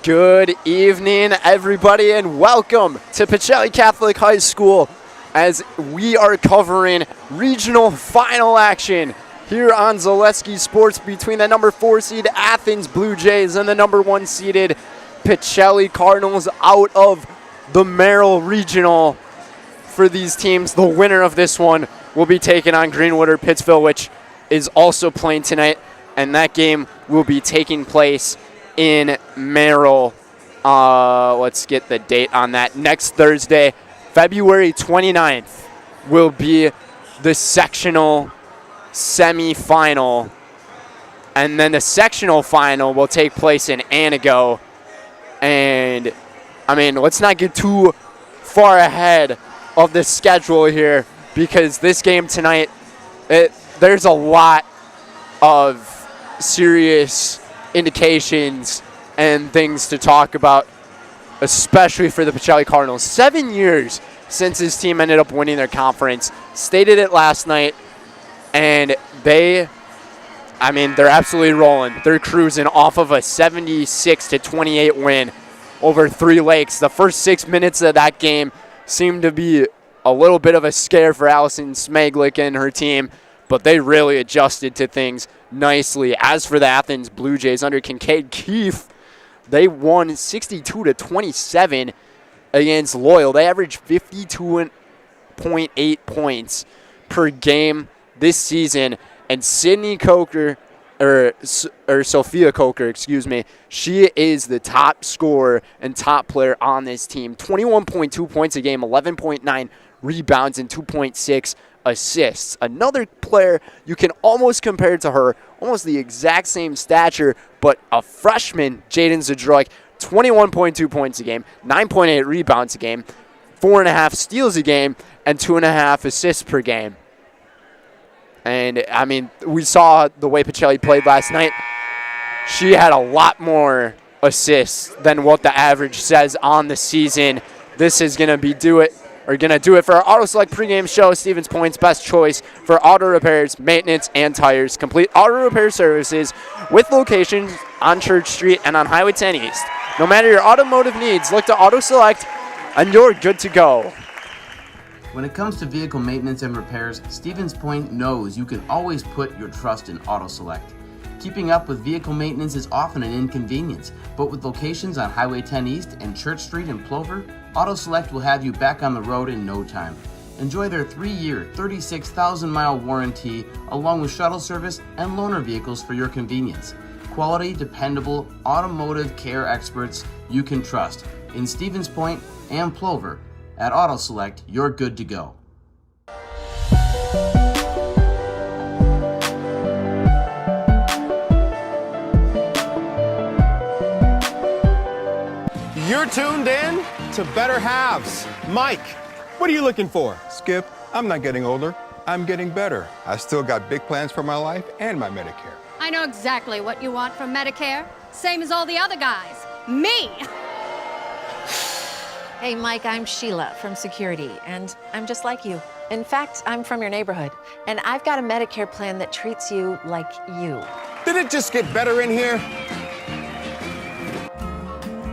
Good evening, everybody, and welcome to Pacelli Catholic High School as we are covering regional final action here on Zaleski Sports between the number 4 seed Athens Blue Jays and the number 1 seeded Pacelli Cardinals out of the Merrill Regional. For these teams, the winner of this one will be taking on Greenwood or Pittsville, which is also playing tonight, and that game will be taking place in Merrill. Let's get the date on that. Next Thursday, February 29th, will be the sectional semifinal. And then the sectional final will take place in Anago. And, let's not get too far ahead of the schedule here, because this game tonight, there's a lot of serious indications and things to talk about, especially for the Pacelli Cardinals. 7 years since this team ended up winning their conference. Stated it last night, and they're absolutely rolling. They're cruising off of a 76-28 win over 3 Lakes. The first 6 minutes of that game seemed to be a little bit of a scare for Allison Smaglick and her team, but they really adjusted to things nicely. As for the Athens Blue Jays under Kincaid Keefe, they won 62-27 against Loyal. They averaged 52.8 points per game this season, and Sophia Coker, she is the top scorer and top player on this team. 21.2 points a game, 11.9 rebounds, and 2.6 assists. Another player you can almost compare to her, almost the exact same stature, but a freshman, Jaden Zadroik, 21.2 points a game, 9.8 rebounds a game, 4.5 steals a game, and 2.5 assists per game. And, we saw the way Pacelli played last night. She had a lot more assists than what the average says on the season. This is going to do it for our Auto Select pregame show. Stevens Point's best choice for auto repairs, maintenance, and tires. Complete auto repair services with locations on Church Street and on Highway 10 East. No matter your automotive needs, look to Auto Select, and you're good to go. When it comes to vehicle maintenance and repairs, Stevens Point knows you can always put your trust in Auto Select. Keeping up with vehicle maintenance is often an inconvenience, but with locations on Highway 10 East and Church Street in Plover, Auto Select will have you back on the road in no time. Enjoy their 3-year, 36,000-mile warranty, along with shuttle service and loaner vehicles for your convenience. Quality, dependable, automotive care experts you can trust. In Stevens Point and Plover, at Auto Select, you're good to go. You're tuned in to Better Halves. Mike, what are you looking for? Skip, I'm not getting older. I'm getting better. I still got big plans for my life and my Medicare. I know exactly what you want from Medicare. Same as all the other guys. Me! Hey, Mike, I'm Sheila from Security, and I'm just like you. In fact, I'm from your neighborhood, and I've got a Medicare plan that treats you like you. Did it just get better in here?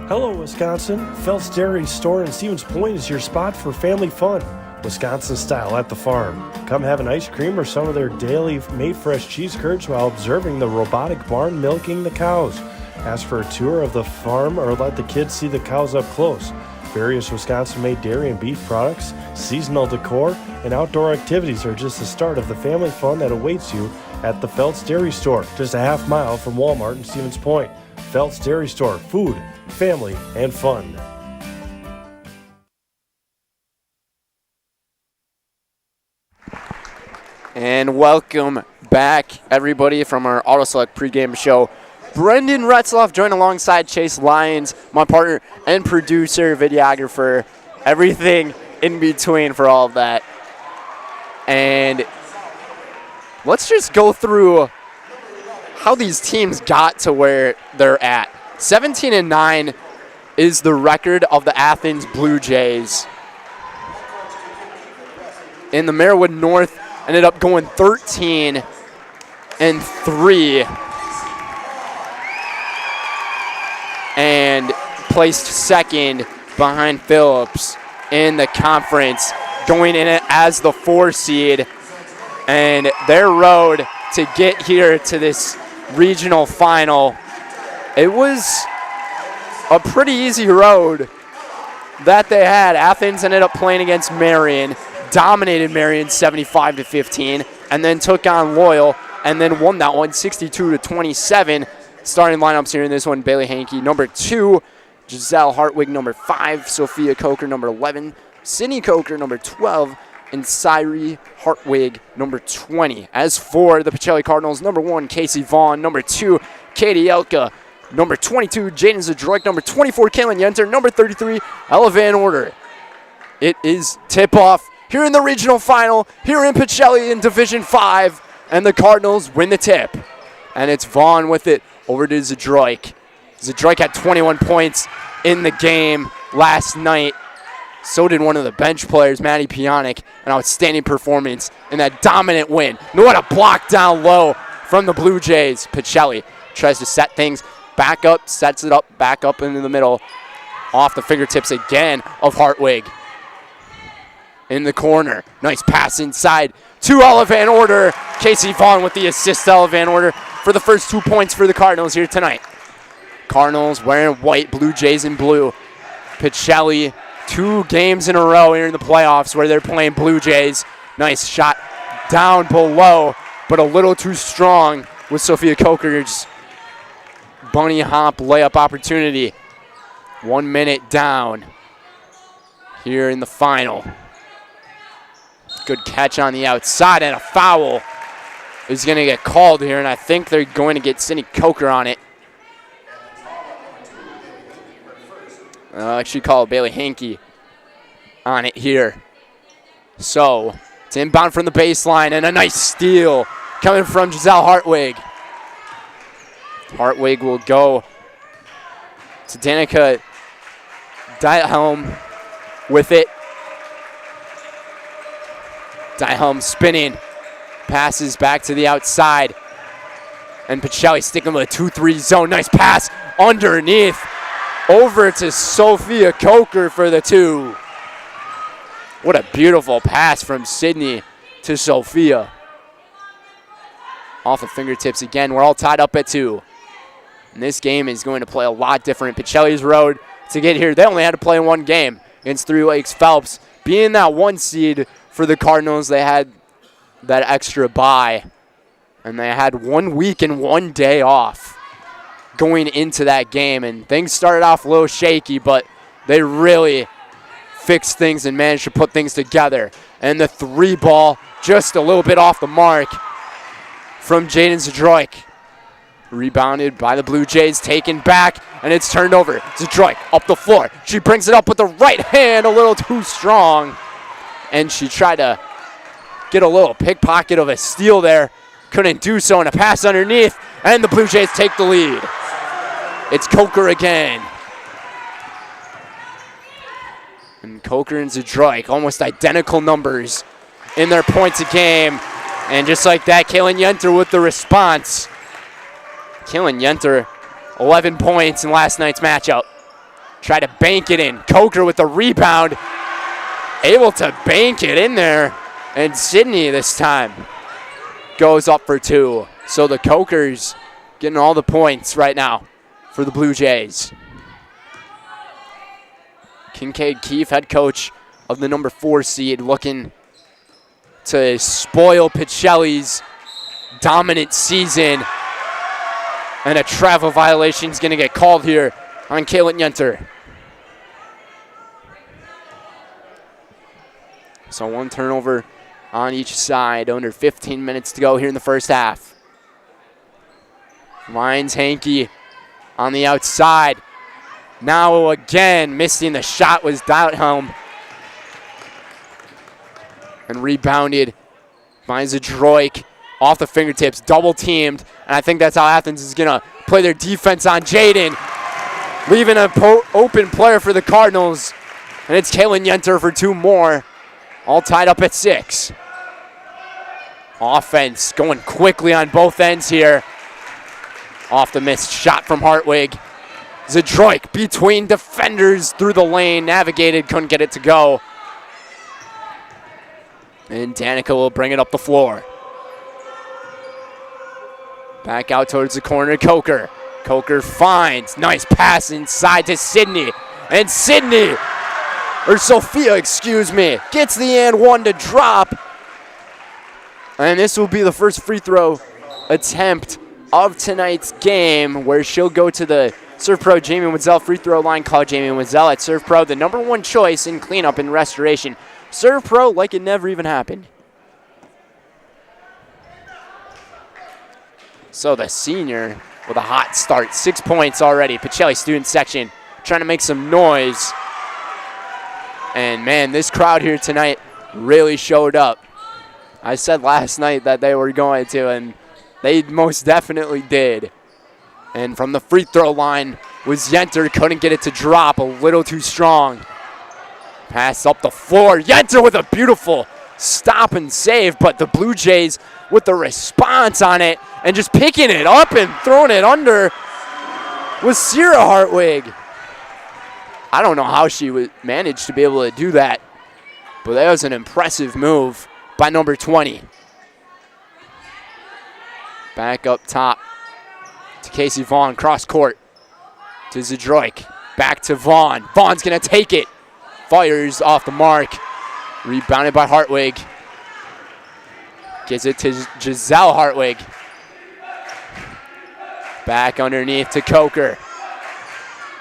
Hello, Wisconsin. Phelps Dairy Store in Stevens Point is your spot for family fun. Wisconsin style at the farm. Come have an ice cream or some of their daily made fresh cheese curds while observing the robotic barn milking the cows. Ask for a tour of the farm or let the kids see the cows up close. Various Wisconsin-made dairy and beef products, seasonal decor, and outdoor activities are just the start of the family fun that awaits you at the Phelps Dairy Store, just a half mile from Walmart in Stevens Point. Phelps Dairy Store, food, family, and fun. And welcome back, everybody, from our Auto Select pregame show. Brendan Retzloff joined alongside Chase Lyons, my partner and producer, videographer, everything in between for all of that. And let's just go through how these teams got to where they're at. 17-9 is the record of the Athens Blue Jays. In the Merriwood North ended up going 13-3. And placed second behind Phillips in the conference, going in it as the 4 seed. And their road to get here to this regional final, it was a pretty easy road that they had. Athens ended up playing against Marion, dominated Marion 75-15, and then took on Loyal and then won that one 62-27. Starting lineups here in this one: Bailey Hankey, number 2, Giselle Hartwig, number 5, Sophia Coker, number 11, Sydney Coker, number 12, and Cyree Hartwig, number 20. As for the Pacelli Cardinals, number 1, Casey Vaughn, number 2, Katie Elka, number 22, Jaden Zadroik, number 24, Kaylin Yenter, number 33, Ella Van Order. It is tip-off here in the regional final, here in Pacelli in Division 5, and the Cardinals win the tip. And it's Vaughn with it over to Zadroik. Zadroik had 21 points in the game last night. So did one of the bench players, Maddie Pionic, an outstanding performance in that dominant win. What a block down low from the Blue Jays. Pacelli tries to set things back up, sets it up, back up into the middle. Off the fingertips again of Hartwig. In the corner. Nice pass inside to Ella Van Order. Casey Vaughn with the assist to Ella Van Order for the first 2 points for the Cardinals here tonight. Cardinals wearing white, Blue Jays in blue. Pacelli, 2 games in a row here in the playoffs where they're playing Blue Jays. Nice shot down below, but a little too strong with Sophia Coker's bunny hop layup opportunity. 1 minute down here in the final. Good catch on the outside, and a foul is going to get called here, and I think they're going to get Sydney Coker on it. Actually call Bailey Hankey on it here. So it's inbound from the baseline, and a nice steal coming from Giselle Hartwig. Hartwig will go to Danica Diethelm with it. Diethelm spinning, passes back to the outside, and Pacelli sticking with a 2-3 zone. Nice pass underneath. Over to Sophia Coker for the 2. What a beautiful pass from Sydney to Sophia. Off the fingertips again. We're all tied up at 2. And this game is going to play a lot different. Pacelli's road to get here, they only had to play 1 game against 3 Lakes Phelps. Being that 1 seed for the Cardinals, they had that extra bye. And they had 1 week and 1 day off going into that game, and things started off a little shaky, but they really fixed things and managed to put things together. And the 3 ball just a little bit off the mark from Jaden Zadroik. Rebounded by the Blue Jays, taken back, and it's turned over. Zadroik up the floor. She brings it up with the right hand, a little too strong, and she tried to get a little pickpocket of a steal there. Couldn't do so, and a pass underneath, and the Blue Jays take the lead. It's Coker again. And Coker and Zadroik, almost identical numbers in their points a game. And just like that, Kaylin Yenter with the response. Kaylin Yenter, 11 points in last night's matchup. Tried to bank it in. Coker with the rebound. Able to bank it in there. And Sydney this time goes up for 2. So the Cokers getting all the points right now for the Blue Jays. Kincaid Keefe, head coach of the number 4 seed, looking to spoil Pacelli's dominant season. And a travel violation is going to get called here on Kaylin Yenter. So 1 turnover on each side. Under 15 minutes to go here in the first half. Lyons Hankey on the outside. Now again, missing the shot was Diethelm. And rebounded by Zadroik off the fingertips, double teamed. And I think that's how Athens is going to play their defense on Jaden. Leaving an open player for the Cardinals. And it's Kaylin Yenter for 2 more. All tied up at 6. Offense going quickly on both ends here. Off the missed shot from Hartwig. Zadroik between defenders through the lane, navigated, couldn't get it to go. And Danica will bring it up the floor. Back out towards the corner, Coker. Coker finds, nice pass inside to Sydney. And Sydney, or Sophia, excuse me, gets the and one to drop. And this will be the first free throw attempt of tonight's game, where she'll go to the Serve Pro Jamie Witzel free throw line. Call Jamie Witzel at Serve Pro, the #1 choice in cleanup and restoration. Serve Pro like it never even happened. So the senior with a hot start, 6 points already. Pacelli student section trying to make some noise. And man, this crowd here tonight really showed up. I said last night that they were going to, and they most definitely did. And from the free throw line was Yenter, couldn't get it to drop, a little too strong. Pass up the floor, Yenter with a beautiful stop and save, but the Blue Jays with the response on it and just picking it up and throwing it under was Sierra Hartwig. I don't know how she managed to be able to do that, but that was an impressive move by number 20. Back up top to Casey Vaughn, cross court to Zadroik. Back to Vaughn. Vaughn's gonna take it. Fires off the mark. Rebounded by Hartwig. Gives it to Giselle Hartwig. Back underneath to Coker.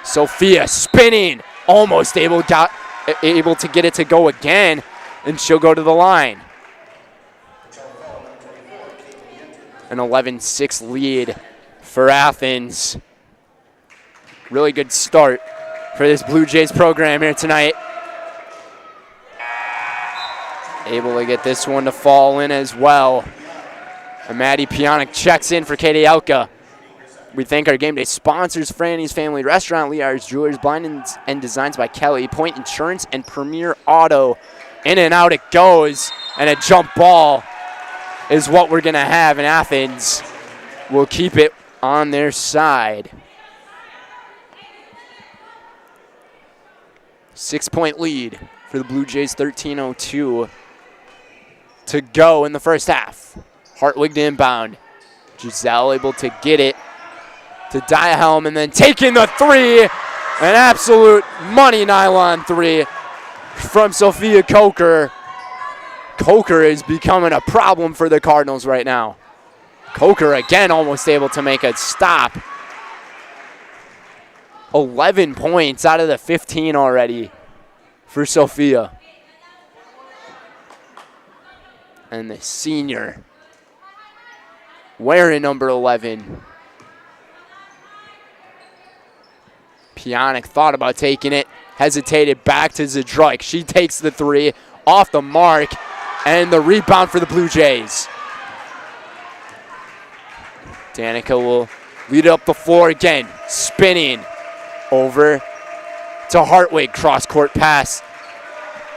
Sophia spinning. Almost able to get it to go again, and she'll go to the line. An 11-6 lead for Athens. Really good start for this Blue Jays program here tonight. Able to get this one to fall in as well. And Maddie Pionic checks in for Katie Elka. We thank our game day sponsors, Franny's Family Restaurant, Lee Ayers Jewelers, Blind and Designs by Kelly, Point Insurance, and Premier Auto. In and out it goes, and a jump ball is what we're gonna have, and Athens will keep it on their side. 6-point lead for the Blue Jays, 13:02 to go in the first half. Hartwig to inbound. Giselle able to get it to Diahelm, and then taking the three. An absolute money nylon three from Sophia Coker. Coker is becoming a problem for the Cardinals right now. Coker again almost able to make a stop. 11 points out of the 15 already for Sophia. And the senior wearing number 11. Pionic thought about taking it, hesitated, back to Zadroik. She takes the three off the mark, and the rebound for the Blue Jays. Danica will lead it up the floor again, spinning over to Hartwig. Cross-court pass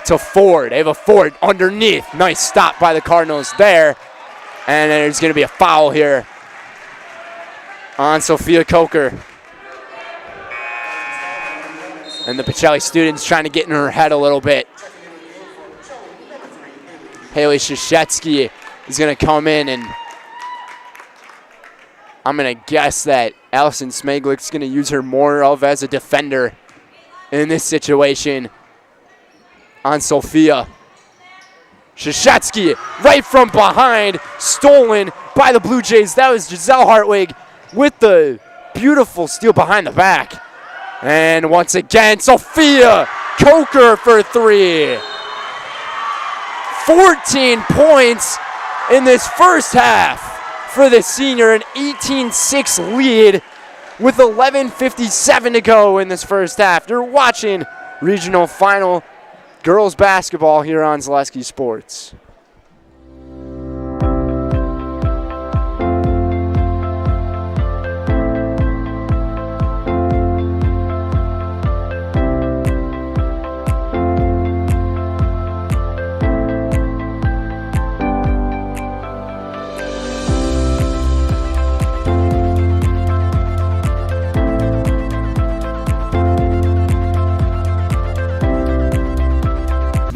to Ford. Ava Ford underneath. Nice stop by the Cardinals there. And there's going to be a foul here on Sophia Coker. And the Pacelli students trying to get in her head a little bit. Haley Shashetsky is going to come in, and I'm going to guess that Allison Smeglik's going to use her more of as a defender in this situation on Sophia. Shashetsky right from behind, stolen by the Blue Jays. That was Giselle Hartwig with the beautiful steal behind the back. And once again, Sophia Coker for three. 14 points in this first half for the senior, an 18-6 lead with 11:57 to go in this first half. You're watching regional final girls basketball here on Zaleski Sports.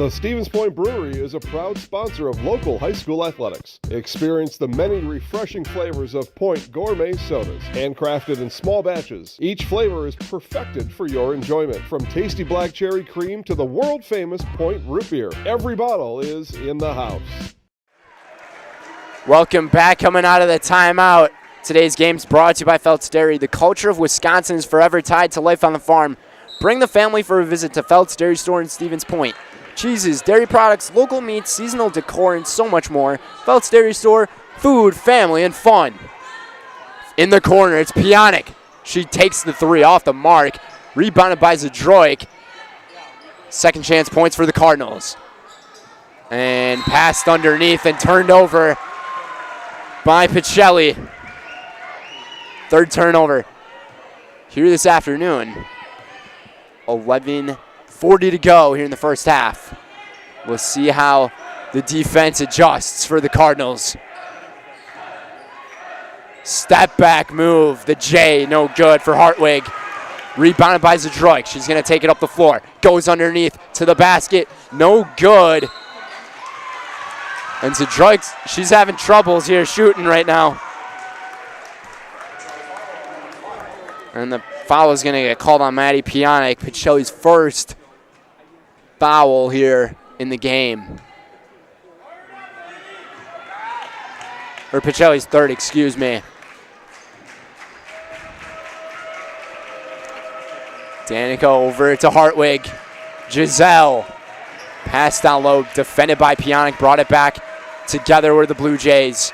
The Stevens Point Brewery is a proud sponsor of local high school athletics. Experience the many refreshing flavors of Point gourmet sodas, handcrafted in small batches. Each flavor is perfected for your enjoyment. From tasty black cherry cream to the world-famous Point root beer, every bottle is in the house. Welcome back, coming out of the timeout. Today's game's brought to you by Phelps Dairy. The culture of Wisconsin is forever tied to life on the farm. Bring the family for a visit to Phelps Dairy Store in Stevens Point. Cheeses, dairy products, local meats, seasonal decor, and so much more. Phelps Dairy Store, food, family, and fun. In the corner, it's Pionic. She takes the three off the mark. Rebounded by Zadroik. Second chance points for the Cardinals. And passed underneath and turned over by Pacelli. Third turnover here this afternoon. 11:40 to go here in the first half. We'll see how the defense adjusts for the Cardinals. Step back move, the J, no good for Hartwig. Rebounded by Zadroik. She's going to take it up the floor. Goes underneath to the basket, no good. And Zadroik, she's having troubles here shooting right now. And the foul is going to get called on Maddie Pionic, Pacelli's first foul here in the game. Or Pacelli's third, excuse me. Danica over to Hartwig. Giselle. Pass down low, defended by Pionic, brought it back together with the Blue Jays.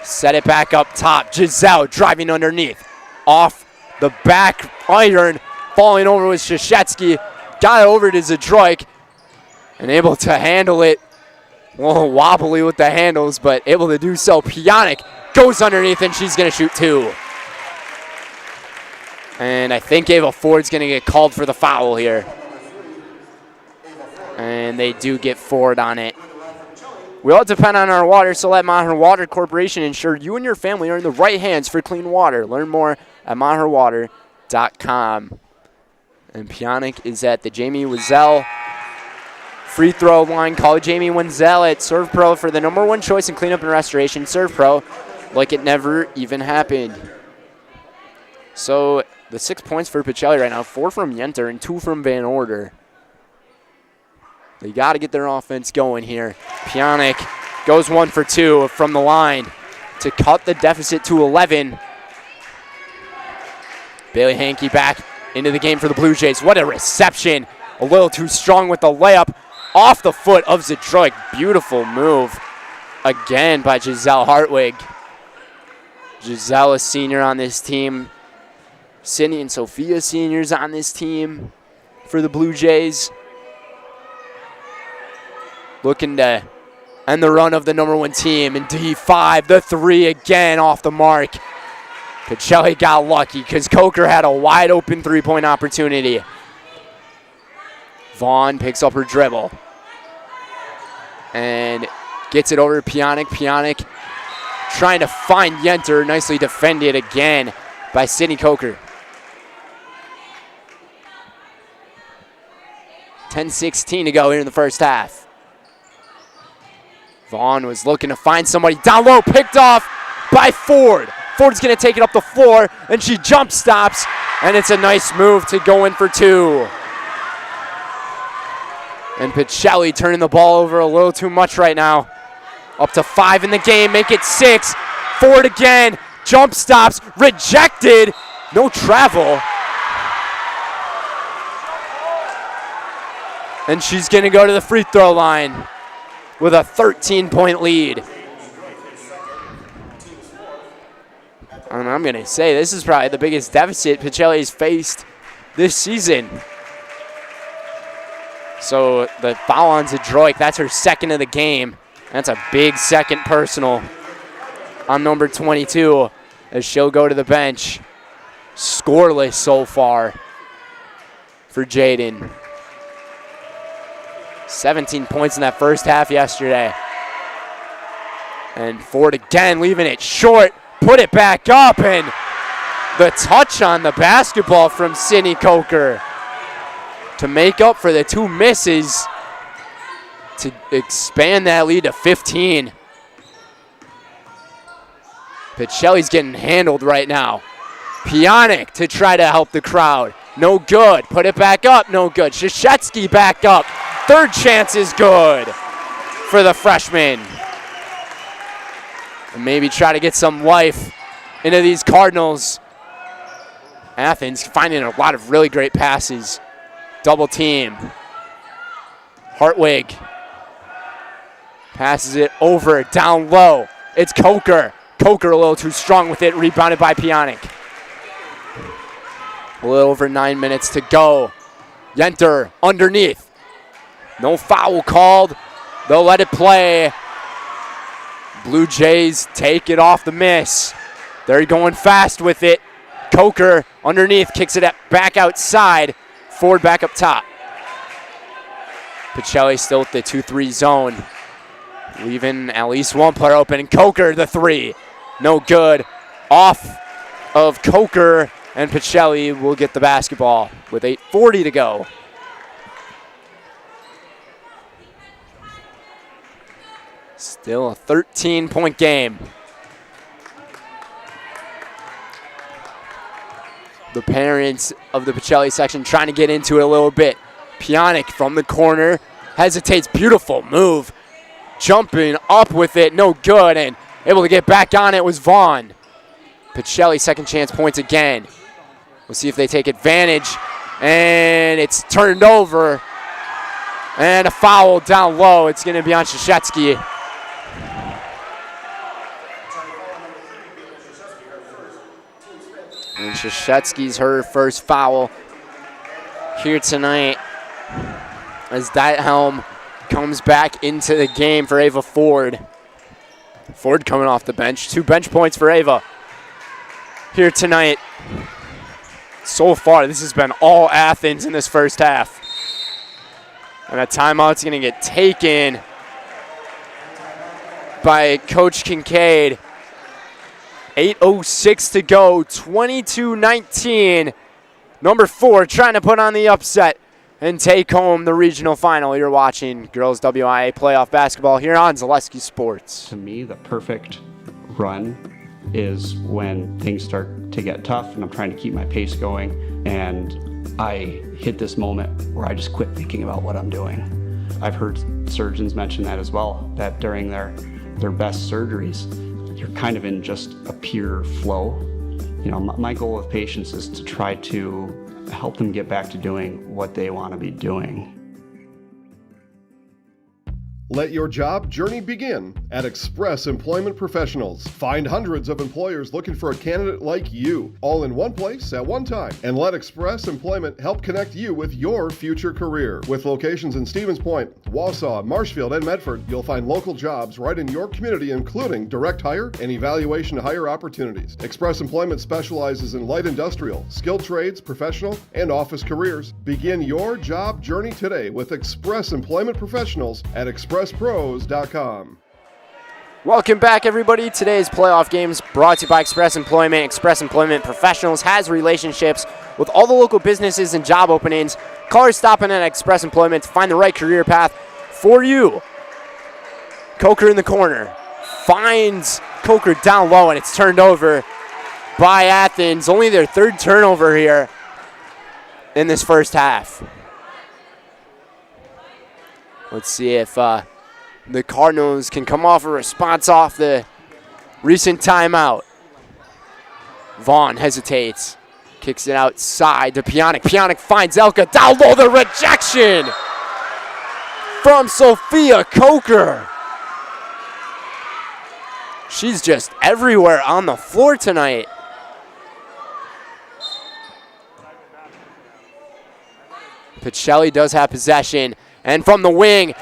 Set it back up top. Giselle driving underneath. Off the back iron, falling over with Shashetsky. Got it over to Zadroik and able to handle it. A little wobbly with the handles, but able to do so. Pionic goes underneath and she's going to shoot two. And I think Ava Ford's going to get called for the foul here. And they do get Ford on it. We all depend on our water, so let Maher Water Corporation ensure you and your family are in the right hands for clean water. Learn more at maherwater.com. And Pionic is at the Jamie Wizell free throw line. Call Jamie Wenzel at Serve Pro for the #1 choice in cleanup and restoration. Serve Pro like it never even happened. So the 6 points for Pacelli right now, 4 from Yenter and 2 from Van Order. They got to get their offense going here. Pionic goes 1 for 2 from the line to cut the deficit to 11. Bailey Hankey back into the game for the Blue Jays. What a reception. A little too strong with the layup off the foot of Zadroik. Beautiful move again by Giselle Hartwig. Giselle, a senior on this team. Sydney and Sophia seniors on this team for the Blue Jays. Looking to end the run of the #1 team in D5. The three again off the mark. Pacelli got lucky because Coker had a wide open three-point opportunity. Vaughn picks up her dribble and gets it over to Pionic. Pionic trying to find Yenter. Nicely defended again by Sydney Coker. 10:16 to go here in the first half. Vaughn was looking to find somebody down low, picked off by Ford. Ford's going to take it up the floor, and she jump stops, and it's a nice move to go in for 2. And Pacelli turning the ball over a little too much right now. Up to 5 in the game, make it 6. Ford again, jump stops, rejected, no travel. And she's going to go to the free throw line with a 13-point lead. And I'm going to say this is probably the biggest deficit Pacelli's faced this season. So the foul on Zadroik, that's her second of the game. That's a big second personal on number 22 as she'll go to the bench. Scoreless so far for Jaden. 17 points in that first half yesterday. And Ford again leaving it short. Put it back up, and the touch on the basketball from Sydney Coker to make up for the 2 misses. to expand that lead to 15. Pacelli's getting handled right now. Pionic to try to help the crowd. No good. Put it back up. No good. Krzyzewski back up. Third chance is good for the freshman. And maybe try to get some life into these Cardinals. Athens finding a lot of really great passes. Double team. Hartwig passes it over, down low. It's Coker. Coker a little too strong with it, rebounded by Pionic. A little over 9 minutes to go. Yenter underneath. No foul called. They'll let it play. Blue Jays take it off the miss. They're going fast with it. Coker underneath, kicks it back outside. Ford back up top. Pacelli still with the 2-3 zone. Leaving at least one player open. And Coker, the three. No good. Off of Coker, and Pacelli will get the basketball with 8:40 to go. Still a 13-point game. The parents of the Pacelli section trying to get into it a little bit. Pionic from the corner hesitates. Beautiful move. Jumping up with it. No good. And able to get back on it was Vaughn. Pacelli second chance points again. We'll see if they take advantage. And it's turned over. And a foul down low. It's going to be on Krzyzewski. And Krzyzewski's her first foul here tonight as Diethelm comes back into the game for Ava Ford. Ford coming off the bench. 2 bench points for Ava here tonight. So far, this has been all Athens in this first half. And a timeout's going to get taken by Coach Kincaid. 8:06 to go, 22-19. Number 4 trying to put on the upset and take home the regional final. You're watching girls WIAA playoff basketball here on Zaleski Sports. To me, the perfect run is when things start to get tough and I'm trying to keep my pace going and I hit this moment where I just quit thinking about what I'm doing. I've heard surgeons mention that as well, that during their best surgeries, you're kind of in just a pure flow. You know, my goal with patients is to try to help them get back to doing what they want to be doing. Let your job journey begin at Express Employment Professionals. Find hundreds of employers looking for a candidate like you, all in one place at one time. And let Express Employment help connect you with your future career. With locations in Stevens Point, Wausau, Marshfield, and Medford, you'll find local jobs right in your community, including direct hire and evaluation to hire opportunities. Express Employment specializes in light industrial, skilled trades, professional, and office careers. Begin your job journey today with Express Employment Professionals at expresspros.com. Welcome back, everybody. Today's playoff games brought to you by Express Employment. Express Employment Professionals has relationships with all the local businesses and job openings. Callers stopping at Express Employment to find the right career path for you. Coker in the corner. Finds Coker down low, and it's turned over by Athens. Only their third turnover here in this first half. Let's see if the Cardinals can come off a response off the recent timeout. Vaughn hesitates. Kicks it outside to Pionic. Pionic finds Elka. Down low, the rejection from Sophia Coker. She's just everywhere on the floor tonight. Pacelli does have possession. And from the wing,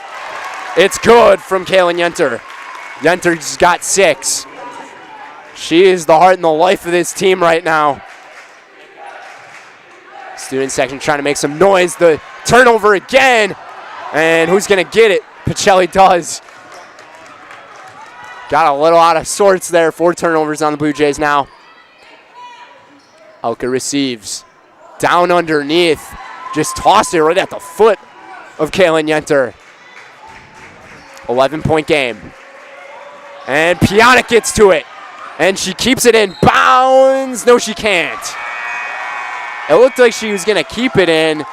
it's good from Kaylin Yenter. Yenter's got 6. She is the heart and the life of this team right now. Student section trying to make some noise. The turnover again. And who's going to get it? Pacelli does. Got a little out of sorts there. 4 turnovers on the Blue Jays now. Elka receives. Down underneath. Just tossed it right at the foot of Kaylin Yenter. 11-point game. And Piontek gets to it. And she keeps it in bounds. No, she can't. It looked like she was going to keep it in.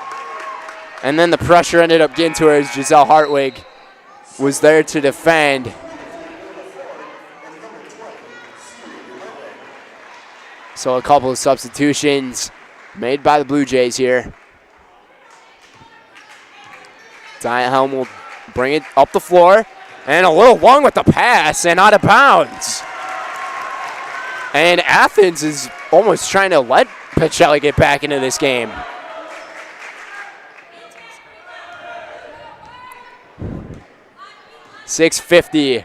And then the pressure ended up getting to her as Giselle Hartwig was there to defend. So a couple of substitutions made by the Blue Jays here. Diethelm will bring it up the floor. And a little long with the pass and out of bounds. And Athens is almost trying to let Pacelli get back into this game. .650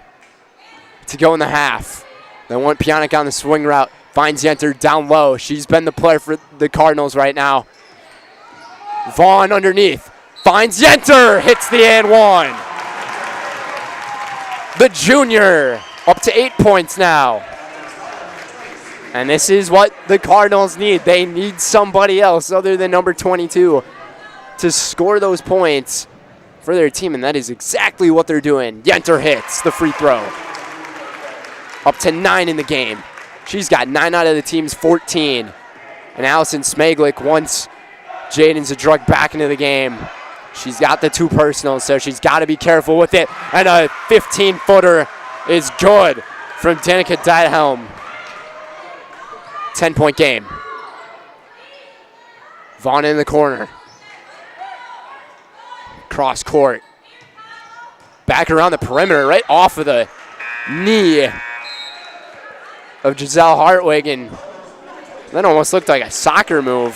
to go in the half. They want Piontek on the swing route. Finds Yenter down low. She's been the player for the Cardinals right now. Vaughn underneath. Finds Yenter. Hits the and one. The junior up to 8 points now. And this is what the Cardinals need. They need somebody else other than number 22 to score those points for their team, and that is exactly what they're doing. Yenter hits the free throw. Up to 9 in the game. She's got 9 out of the team's 14. And Allison Smaglik wants Jaden Zadruk back into the game. She's got the 2 personals, so she's got to be careful with it. And a 15-footer is good from Danica Diethelm. 10-point game. Vaughn in the corner. Cross court. Back around the perimeter, right off of the knee of Giselle Hartwig, and that almost looked like a soccer move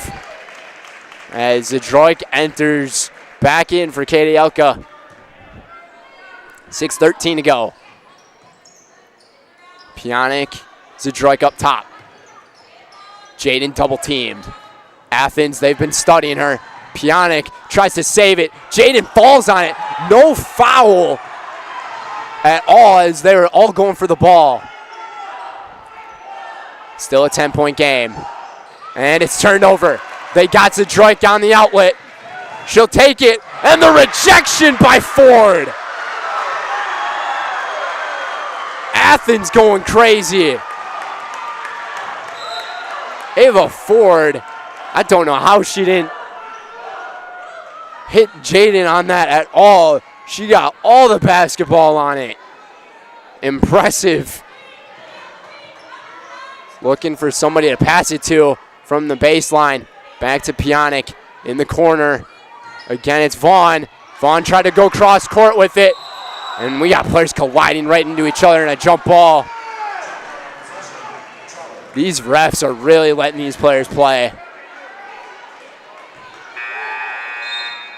as Zadroik enters back in for Katie Elka. 6:13 to go. Piontek, Zadroik up top. Jaden double teamed. Athens, they've been studying her. Piontek tries to save it. Jaden falls on it. No foul at all as they were all going for the ball. Still a 10-point game. And it's turned over. They got Zadroik on the outlet. She'll take it. And the rejection by Ford. Athens going crazy. Ava Ford, I don't know how she didn't hit Jaden on that at all. She got all the basketball on it. Impressive. Looking for somebody to pass it to from the baseline. Back to Piontek in the corner. Again, it's Vaughn. Vaughn tried to go cross court with it. And we got players colliding right into each other in a jump ball. These refs are really letting these players play.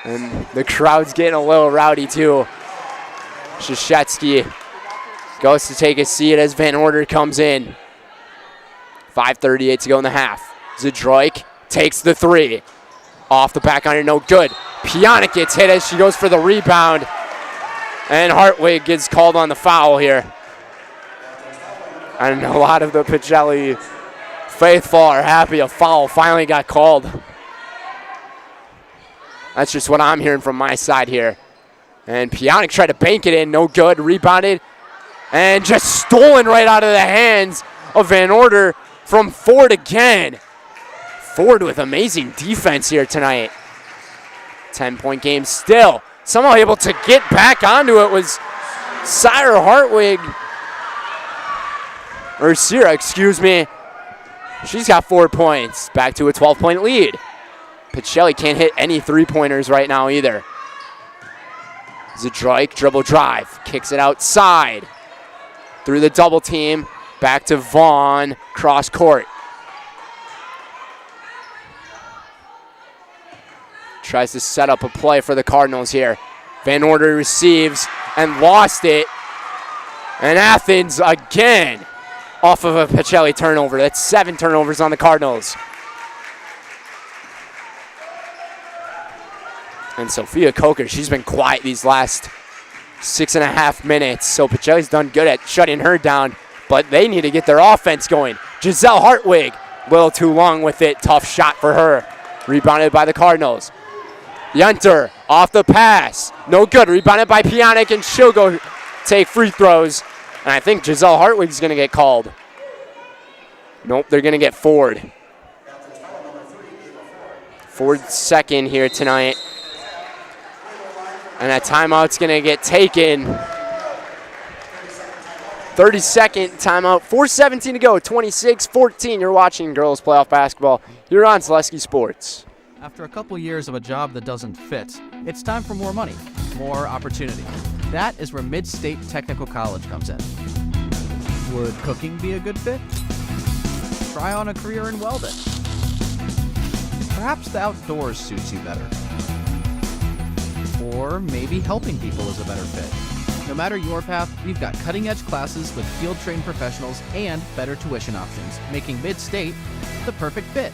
And the crowd's getting a little rowdy too. Krzyzewski goes to take a seat as Van Order comes in. 5:38 to go in the half. Zadroik takes the 3. Off the back iron, no good. Piontek gets hit as she goes for the rebound. And Hartwig gets called on the foul here. And a lot of the Pacelli faithful are happy a foul finally got called. That's just what I'm hearing from my side here. And Piontek tried to bank it in, no good, rebounded. And just stolen right out of the hands of Van Order from Ford again. Ford with amazing defense here tonight. 10-point game still. Somehow able to get back onto it was Syra Hartwig. Or Sierra, excuse me. She's got 4 points. Back to a 12-point lead. Pacelli can't hit any 3-pointers right now either. Zadroik, dribble drive. Kicks it outside. Through the double team. Back to Vaughn. Cross court. Tries to set up a play for the Cardinals here. Van Order receives and lost it. And Athens again off of a Pacelli turnover. That's 7 turnovers on the Cardinals. And Sophia Coker, she's been quiet these last 6.5 minutes. So Pacelli's done good at shutting her down, but they need to get their offense going. Giselle Hartwig, a little too long with it. Tough shot for her. Rebounded by the Cardinals. Yenter off the pass. No good. Rebounded by Piontek, and she'll go take free throws. And I think Giselle Hartwig's going to get called. Nope, they're going to get Ford. Ford's second here tonight. And that timeout's going to get taken. 30-second timeout, 4:17 to go, 26-14. You're watching girls playoff basketball. You're on Zaleski Sports. After a couple years of a job that doesn't fit, it's time for more money, more opportunity. That is where Mid-State Technical College comes in. Would cooking be a good fit? Try on a career in welding. Perhaps the outdoors suits you better. Or maybe helping people is a better fit. No matter your path, we've got cutting-edge classes with field-trained professionals and better tuition options, making Mid-State the perfect fit.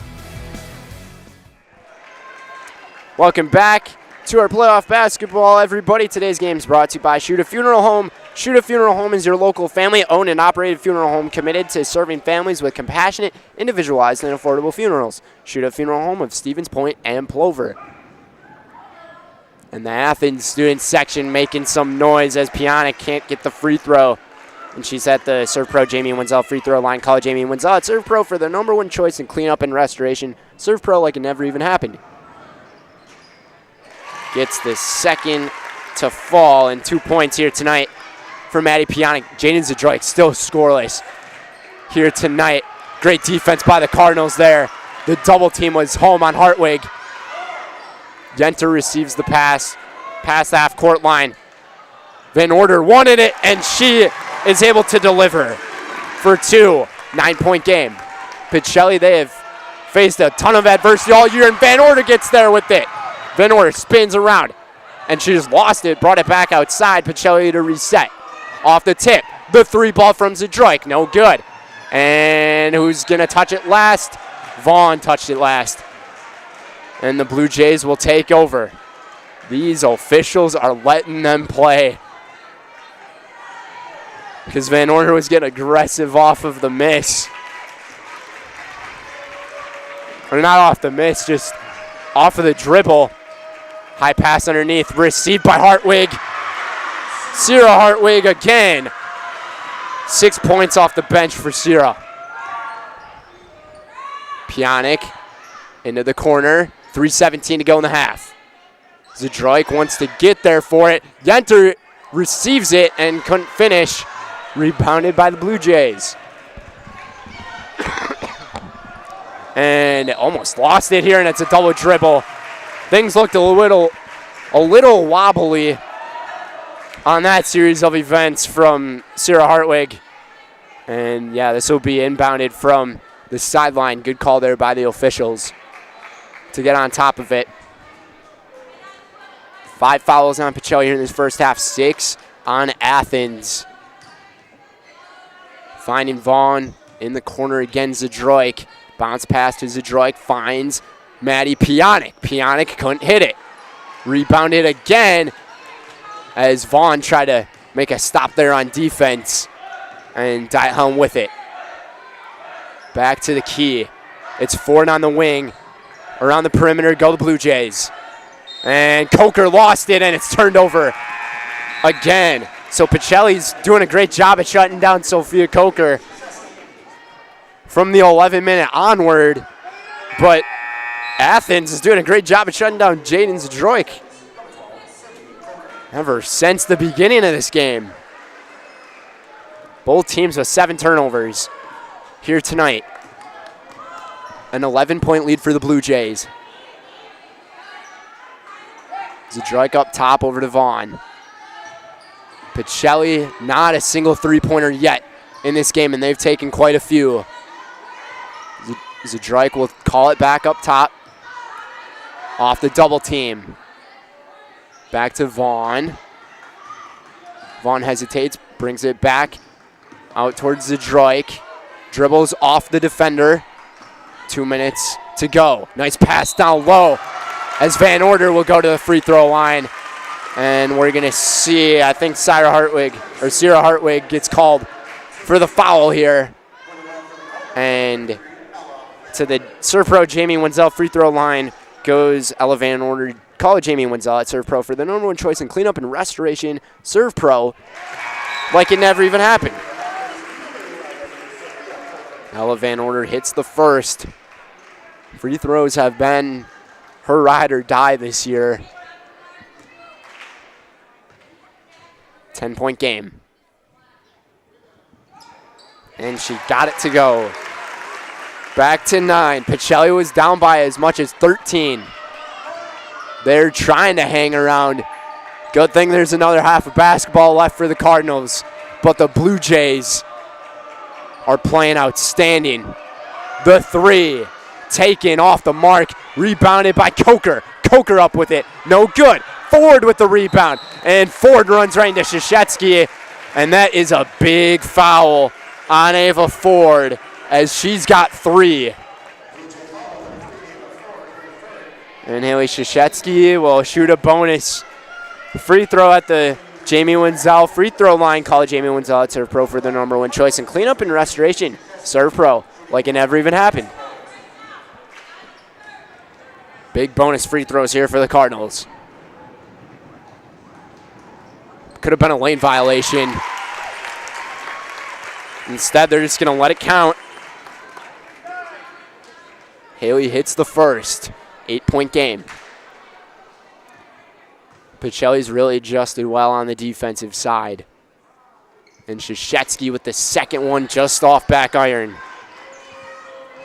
Welcome back to our playoff basketball, everybody. Today's game is brought to you by Shuta Funeral Home. Shuta Funeral Home is your local family-owned and operated funeral home committed to serving families with compassionate, individualized, and affordable funerals. Shuta Funeral Home of Stevens Point and Plover. And the Athens student section making some noise as Piana can't get the free throw. And she's at the Serve Pro Jamie Wenzel free throw line. Call Jamie Wenzel at Serve Pro for the #1 choice in cleanup and restoration. Serve Pro like it never even happened. Gets the second to fall, and 2 points here tonight for Maddie Piana. Jaden Zadroik still scoreless here tonight. Great defense by the Cardinals there. The double team was home on Hartwig. Yenter receives the pass past the half-court line. Van Order wanted it, and she is able to deliver for 2. 9-point game. Pacelli, they have faced a ton of adversity all year, and Van Order gets there with it. Van Order spins around, and she just lost it, brought it back outside. Pacelli to reset. Off the tip, the 3 ball from Zadroik, no good. And who's going to touch it last? Vaughn touched it last. And the Blue Jays will take over. These officials are letting them play. Because Van Order was getting aggressive off of the miss. Or not off the miss, just off of the dribble. High pass underneath, received by Hartwig. Sierra Hartwig again. 6 points off the bench for Sierra. Pionic into the corner. 3:17 to go in the half. Zadroik wants to get there for it. Yenter receives it and couldn't finish. Rebounded by the Blue Jays. And almost lost it here, and it's a double dribble. Things looked a little wobbly on that series of events from Sierra Hartwig. And yeah, this will be inbounded from the sideline. Good call there by the officials to get on top of it. 5 fouls on Pacelli here in this first half, 6 on Athens. Finding Vaughn in the corner again, Zadroik. Bounce pass to Zadroik, finds Maddie Pionic. Pionic couldn't hit it. Rebounded again as Vaughn tried to make a stop there on defense and died home with it. Back to the key. It's Ford on the wing. Around the perimeter go the Blue Jays. And Coker lost it, and it's turned over again. So Pacelli's doing a great job at shutting down Sophia Coker from the 11-minute onward. But Athens is doing a great job at shutting down Jaden Zadroik ever since the beginning of this game. Both teams with 7 turnovers here tonight. An 11-point lead for the Blue Jays. Zadroik up top over to Vaughn. Pacelli, not a single three-pointer yet in this game, and they've taken quite a few. Zadroik will call it back up top. Off the double team. Back to Vaughn. Vaughn hesitates, brings it back out towards Zadroik. Dribbles off the defender. 2 minutes to go. Nice pass down low as Van Order will go to the free throw line. And we're going to see, I think Sierra Hartwig gets called for the foul here. And to the Serve Pro Jamie Wenzel free throw line goes Ella Van Order. Call it Jamie Wenzel at Serve Pro for the #1 choice in cleanup and restoration. Serve Pro. like it never even happened. Ella Van Order hits the first. Free throws have been her ride or die this year. 10-point game. And she got it to go. Back to 9. Pacelli was down by as much as 13. They're trying to hang around. Good thing there's another half of basketball left for the Cardinals. But the Blue Jays are playing outstanding. The 3 taken off the mark. Rebounded by Coker. Coker up with it. No good. Ford with the rebound. And Ford runs right into Krzyzewski. And that is a big foul on Ava Ford as she's got 3. And Haley Krzyzewski will shoot a bonus free throw at the Jamie Wenzel free throw line. Call it Jamie Wenzel at Serve Pro for the #1 choice. And cleanup and restoration, Serve Pro, like it never even happened. Big bonus free throws here for the Cardinals. Could have been a lane violation. Instead, they're just going to let it count. Haley hits the first. 8-point game. Pacelli's really adjusted well on the defensive side. And Krzyzewski with the second one just off back iron.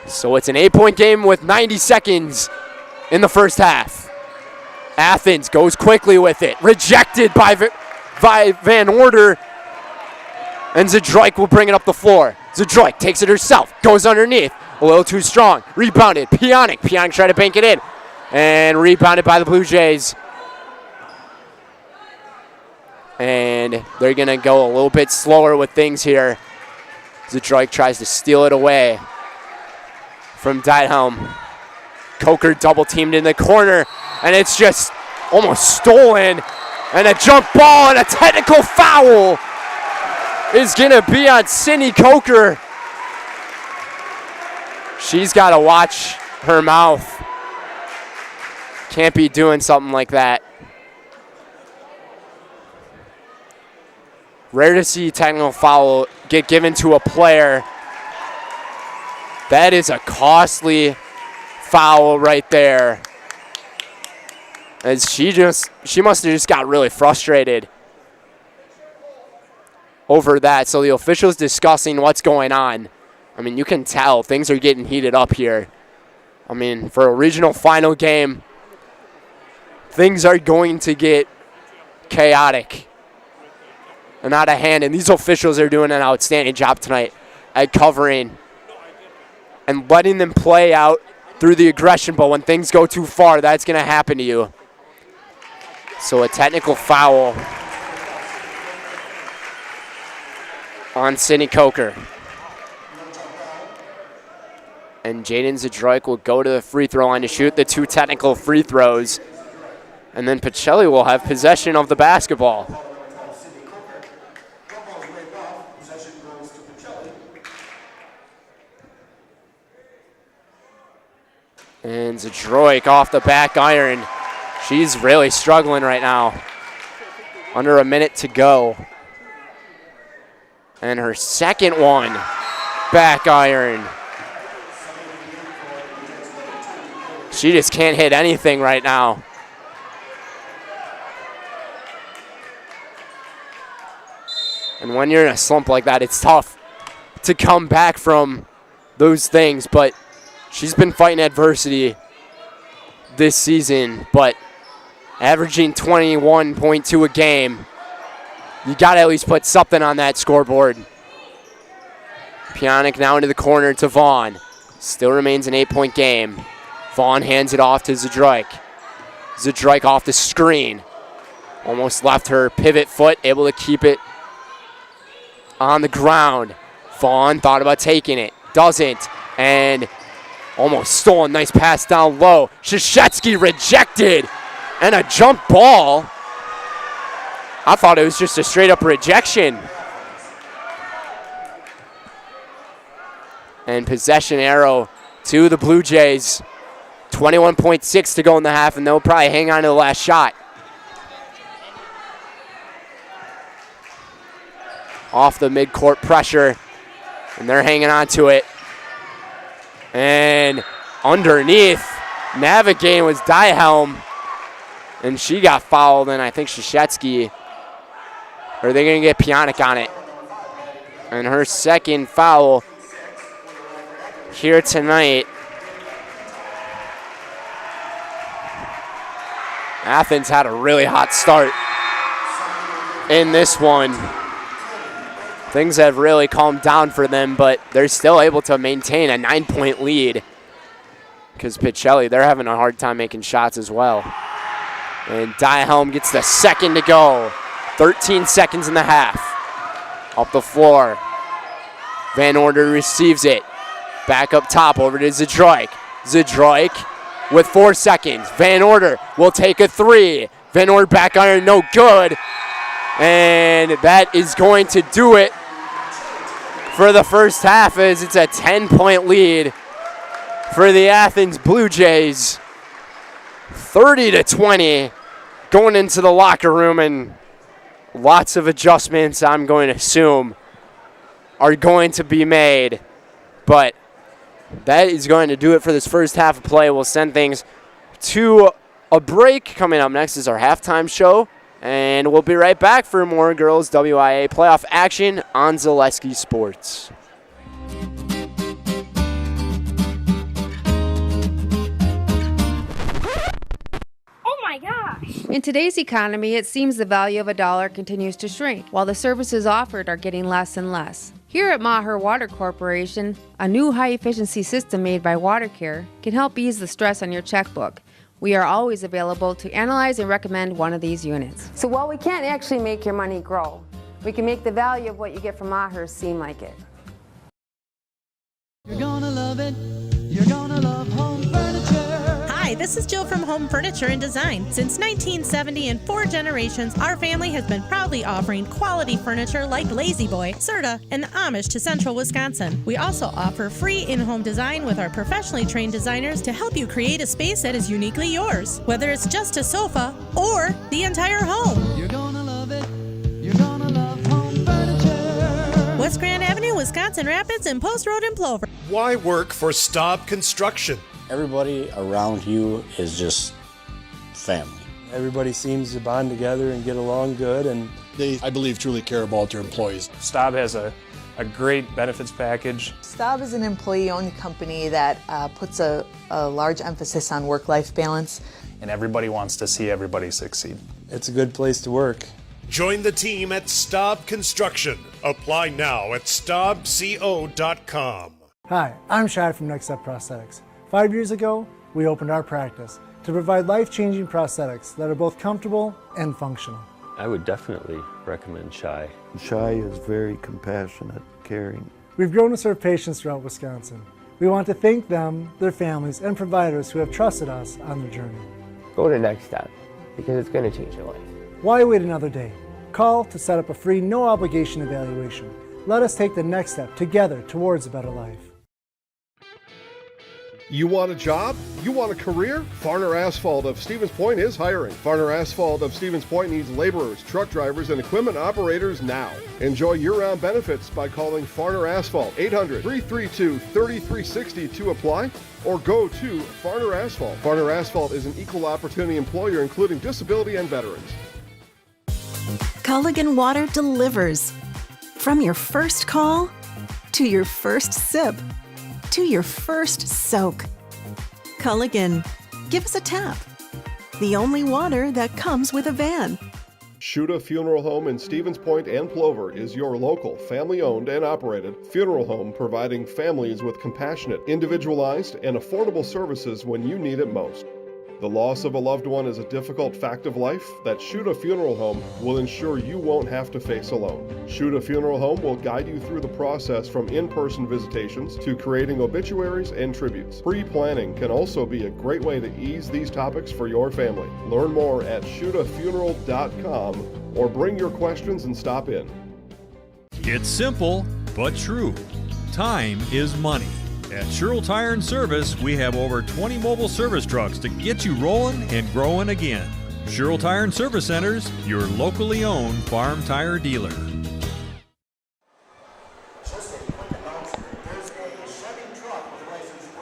So it's an 8-point game with 90 seconds in the first half. Athens goes quickly with it. Rejected by Van Order. And Zadroik will bring it up the floor. Zadroik takes it herself. Goes underneath. A little too strong. Rebounded. Pionic. Pionic tried to bank it in. And rebounded by the Blue Jays. And they're going to go a little bit slower with things here. Zadroik tries to steal it away from Diethelm. Coker double teamed in the corner. And it's just almost stolen. And a jump ball and a technical foul is going to be on Sydney Coker. She's got to watch her mouth. Can't be doing something like that. Rare to see technical foul get given to a player. That is a costly foul right there. As she must have just got really frustrated over that. So the officials discussing what's going on. I mean, you can tell things are getting heated up here. I mean, for a regional final game, things are going to get chaotic and out of hand. And these officials are doing an outstanding job tonight at covering and letting them play out through the aggression. But when things go too far, that's going to happen to you. So a technical foul on Sydney Coker. And Jaden Zadroik will go to the free throw line to shoot the 2 technical free throws. And then Pacelli will have possession of the basketball. And Zadroik off the back iron. She's really struggling right now. Under a minute to go. And her second one, back iron. She just can't hit anything right now. And when you're in a slump like that, it's tough to come back from those things. But she's been fighting adversity this season. But averaging 21.2 a game, you got to at least put something on that scoreboard. Pionic now into the corner to Vaughn. Still remains an 8-point game. Vaughn hands it off to Zadroik. Zadroik off the screen. Almost left her pivot foot, able to keep it on the ground. Vaughn thought about taking it. Doesn't. And almost stole a nice pass down low. Krzyzewski rejected. And a jump ball. I thought it was just a straight up rejection. And possession arrow to the Blue Jays. 21.6 to go in the half, and they'll probably hang on to the last shot. off the midcourt pressure, and they're hanging on to it. And underneath, navigating was Diehelm, and she got fouled, and I think Krzyzewski, or they're going to get Piontek on it. And her second foul here tonight. Athens had a really hot start in this one. Things have really calmed down for them, but they're still able to maintain a 9-point lead because Pacelli, they're having a hard time making shots as well. And Diehelm gets the second to go. 13 seconds in the half. Up the floor. Van Order receives it. Back up top over to Zdroik. Zdroik with 4 seconds. Van Order will take a three. Van Order back iron, no good. And that is going to do it for the first half, as it's a 10-point lead for the Athens Blue Jays. 30-20 going into the locker room, and lots of adjustments, I'm going to assume, are going to be made. But that is going to do it for this first half of play. We'll send things to a break. Coming up next is our halftime show, and we'll be right back for more girls WIAA playoff action on Zaleski Sports. In today's economy, it seems the value of a dollar continues to shrink, while the services offered are getting less and less. Here at Maher Water Corporation, a new high-efficiency system made by WaterCare can help ease the stress on your checkbook. We are always available to analyze and recommend one of these units. So while we can't actually make your money grow, we can make the value of what you get from Maher seem like it. You're gonna love it. You're gonna love home furniture. Hi, this is Jill from Home Furniture and Design. Since 1970 and 4 generations, our family has been proudly offering quality furniture like Lazy Boy, Serta, and Amish to Central Wisconsin. We also offer free in-home design with our professionally trained designers to help you create a space that is uniquely yours, whether it's just a sofa or the entire home. You're gonna love it. You're gonna love home furniture. West Grand Avenue, Wisconsin Rapids, and Post Road in Plover. Why work for Staub Construction? Everybody around you is just family. Everybody seems to bond together and get along good, and They, I believe, truly care about their employees. Staub has a great benefits package. Staub is an employee-owned company that puts a large emphasis on work-life balance. And everybody wants to see everybody succeed. it's a good place to work. Join the team at Staub Construction. Apply now at staubco.com. Hi, I'm Shad from Next Step Prosthetics. 5 years ago, we opened our practice to provide life-changing prosthetics that are both comfortable and functional. I would definitely recommend Shai. Shai is very compassionate, caring. We've grown to serve patients throughout Wisconsin. We want to thank them, their families, and providers who have trusted us on their journey. Go to Next Step, because it's going to change your life. Why wait another day? Call to set up a free, no-obligation evaluation. Let us take the next step together towards a better life. You want a job? You want a career? Farner Asphalt of Stevens Point is hiring. Farner Asphalt of Stevens Point needs laborers, truck drivers, and equipment operators now. Enjoy year-round benefits by calling Farner Asphalt 800-332-3360 to apply, or go to Farner Asphalt. Farner Asphalt is an equal opportunity employer including disability and veterans. Culligan Water delivers. From your first call, to your first sip, to your first soak. Culligan, give us a tap. The only water that comes with a van. Shuda Funeral Home in Stevens Point and Plover is your local, family-owned and operated funeral home providing families with compassionate, individualized, and affordable services when you need it most. The loss of a loved one is a difficult fact of life that Shuda Funeral Home will ensure you won't have to face alone. Shuda Funeral Home will guide you through the process from in-person visitations to creating obituaries and tributes. Pre-planning can also be a great way to ease these topics for your family. Learn more at shudafuneral.com or bring your questions and stop in. It's simple, but true. Time is money. At Sherrill Tire and Service, we have over 20 mobile service trucks to get you rolling and growing again. Sherrill Tire and Service Centers, your locally owned farm tire dealer.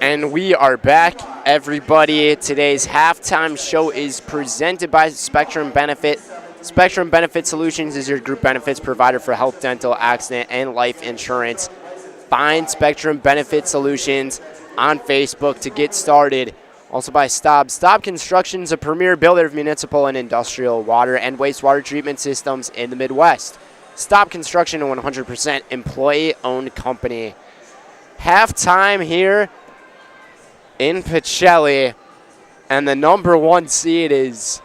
And we are back, everybody. Today's halftime show is presented by Spectrum Benefit. Spectrum Benefit Solutions is your group benefits provider for health, dental, accident, and life insurance. Find Spectrum Benefit Solutions on Facebook to get started. Also by Staub. Staub Construction is a premier builder of municipal and industrial water and wastewater treatment systems in the Midwest. Staub Construction, a 100% employee-owned company. Halftime here in Pacelli, and the number 1 seed is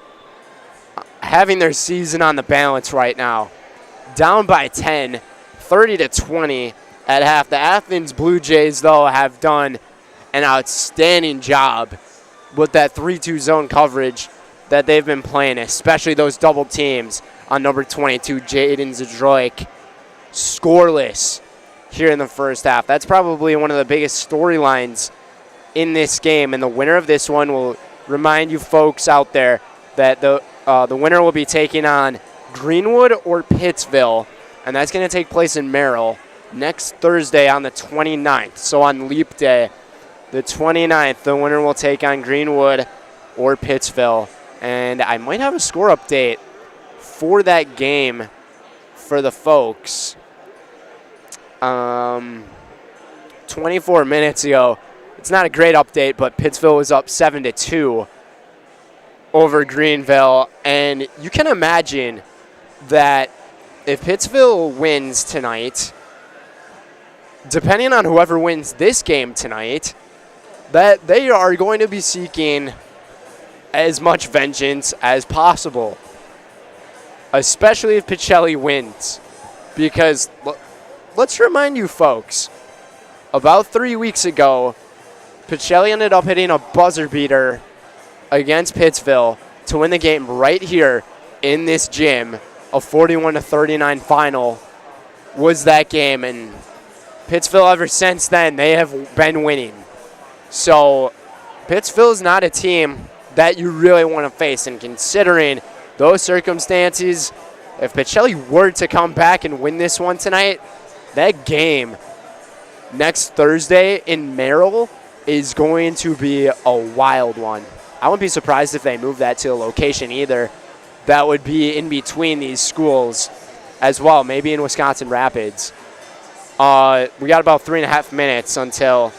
having their season on the balance right now. Down by 10, 30-20 at half. The Athens Blue Jays, though, have done an outstanding job with that 3-2 zone coverage that they've been playing, especially those double teams on number 22, Jaden Zadroik, scoreless here in the first half. That's probably one of the biggest storylines in this game, and the winner of this one will remind you folks out there that the winner will be taking on Greenwood or Pittsville, and that's going to take place in Merrill next Thursday on the 29th. So on Leap Day, the 29th, the winner will take on Greenwood or Pittsville, and I might have a score update for that game for the folks. 24 minutes ago. It's not a great update, but Pittsville was up 7-2 over Greenville. And you can imagine that if Pittsville wins tonight, depending on whoever wins this game tonight, that they are going to be seeking as much vengeance as possible, especially if Pacelli wins. Because let's remind you folks, about 3 weeks ago, Pacelli ended up hitting a buzzer beater against Pittsville to win the game right here in this gym. A 41-39 final was that game, and Pittsville ever since then, they have been winning. So Pittsville is not a team that you really want to face, and considering those circumstances, if Pacelli were to come back and win this one tonight, that game next Thursday in Merrill is going to be a wild one. I wouldn't be surprised if they move that to a location either. That would be in between these schools as well, maybe in Wisconsin Rapids. We got about 3.5 minutes until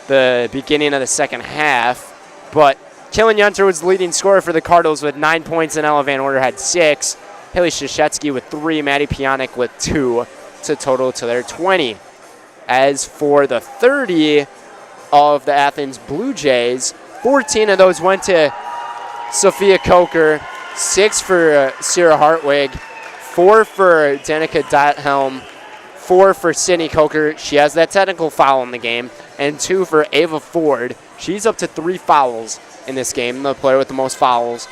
the beginning of the second half, but Killen Yunter was the leading scorer for the Cardinals with 9 points, and Ella Van Order had 6. Haley Shashetsky with 3, Maddie Pionik with 2 to total to their 20. As for the 30 of the Athens Blue Jays, 14 of those went to Sophia Coker, 6 for Sierra Hartwig, 4 for Danica Dathelm, 4 for Sydney Coker. She has that technical foul in the game, and 2 for Ava Ford. She's up to 3 fouls in this game, the player with the most fouls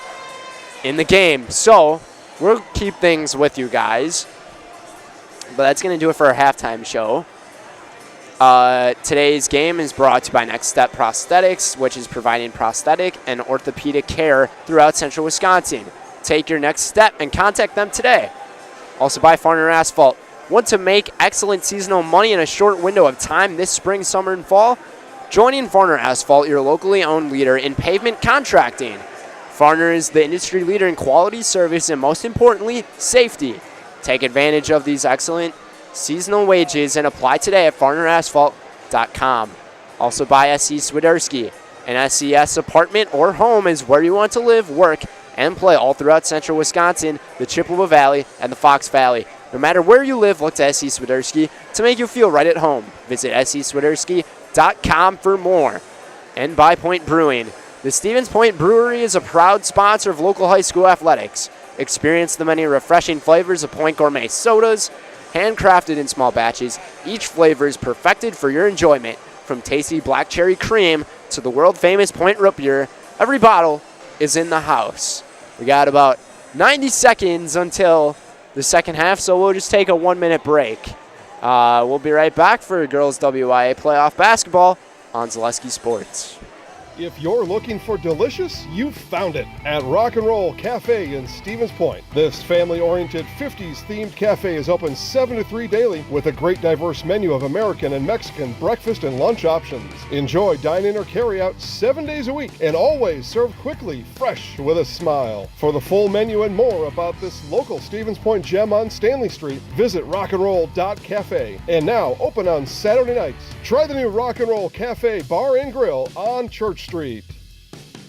in the game. So we'll keep things with you guys, but that's going to do it for our halftime show. Today's game is brought to you by Next Step Prosthetics, which is providing prosthetic and orthopedic care throughout central Wisconsin. Take your next step and contact them today. Also by Farner Asphalt. Want to make excellent seasonal money in a short window of time this spring, summer, and fall? Joining Farner Asphalt, your locally owned leader in pavement contracting. Farner is the industry leader in quality service and, most importantly, safety. Take advantage of these excellent seasonal wages and apply today at farnerasphalt.com. Also by S.C. Swiderski. An SCS apartment or home is where you want to live, work, and play all throughout central Wisconsin, the Chippewa Valley, and the Fox Valley. No matter where you live, look to S.C. Swiderski to make you feel right at home. Visit scSwiderski.com for more. And by Point Brewing. The Stevens Point Brewery is a proud sponsor of local high school athletics. Experience the many refreshing flavors of Point Gourmet sodas, handcrafted in small batches. Each flavor is perfected for your enjoyment. From tasty black cherry cream to the world-famous Point Root Beer, every bottle is in the house. We got about 90 seconds until the second half, so we'll just take a 1-minute break. We'll be right back for girls WIAA playoff basketball on Zaleski Sports. If you're looking for delicious, you've found it at Rock and Roll Cafe in Stevens Point. This family-oriented 50s themed cafe is open 7 to 3 daily with a great diverse menu of American and Mexican breakfast and lunch options. Enjoy dine-in or carry-out 7 days a week and always served quickly, fresh, with a smile. For the full menu and more about this local Stevens Point gem on Stanley Street, visit rockandroll.cafe. And now open on Saturday nights. Try the new Rock and Roll Cafe Bar and Grill on Church Street.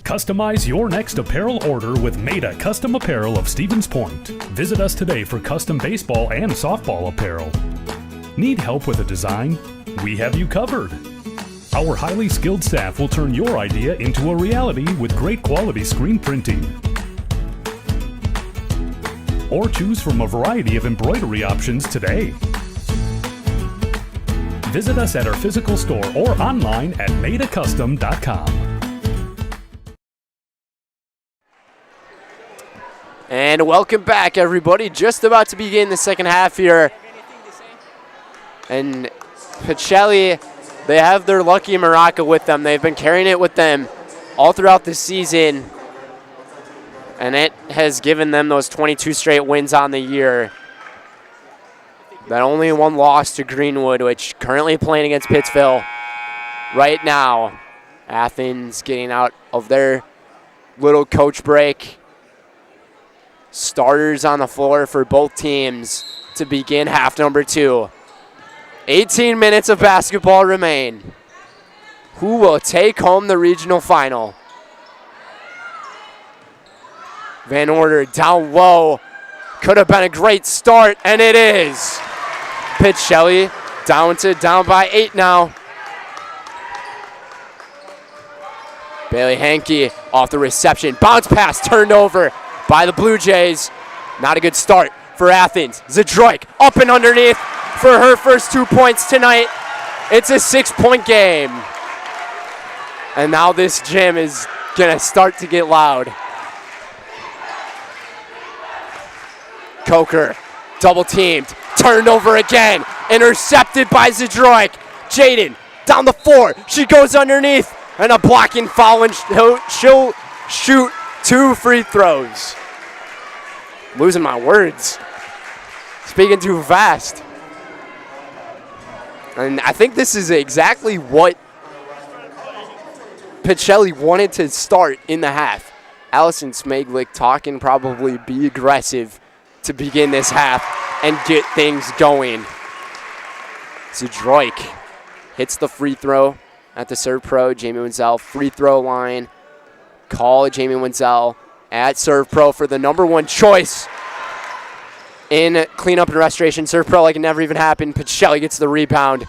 Customize your next apparel order with Maida Custom Apparel of Stevens Point. Visit us today for custom baseball and softball apparel. Need help with a design? We have you covered. Our highly skilled staff will turn your idea into a reality with great quality screen printing. Or choose from a variety of embroidery options today. Visit us at our physical store or online at maidacustom.com. And welcome back, everybody. Just about to begin the second half here. And Pacelli, they have their lucky maraca with them. They've been carrying it with them all throughout the season. And it has given them those 22 straight wins on the year. That only one loss to Greenwood, which currently playing against Pittsville right now. Athens getting out of their little coach break. Starters on the floor for both teams to begin half number 2. 18 minutes of basketball remain. Who will take home the regional final? Van Order down low. Could have been a great start, and it is. Pacelli down by 8 now. Bailey Hankey off the reception. Bounce pass turned over by the Blue Jays. Not a good start for Athens. Zadroik up and underneath for her first 2 points tonight. It's a 6-point game. And now this gym is going to start to get loud. Coker double teamed. Turned over again. Intercepted by Zadroik. Jaden down the floor. She goes underneath. And a blocking foul, and she'll shoot 2 free throws. Losing my words. Speaking too fast. And I think this is exactly what Pacelli wanted to start in the half. Allison Smeglik talking probably be aggressive to begin this half and get things going. Zadroik hits the free throw at the serve pro. Jamie Wenzel free throw line. Call Jamie Wenzel at serve pro for the number 1 choice in cleanup and restoration. Serve pro like it never even happened. Pacelli gets the rebound.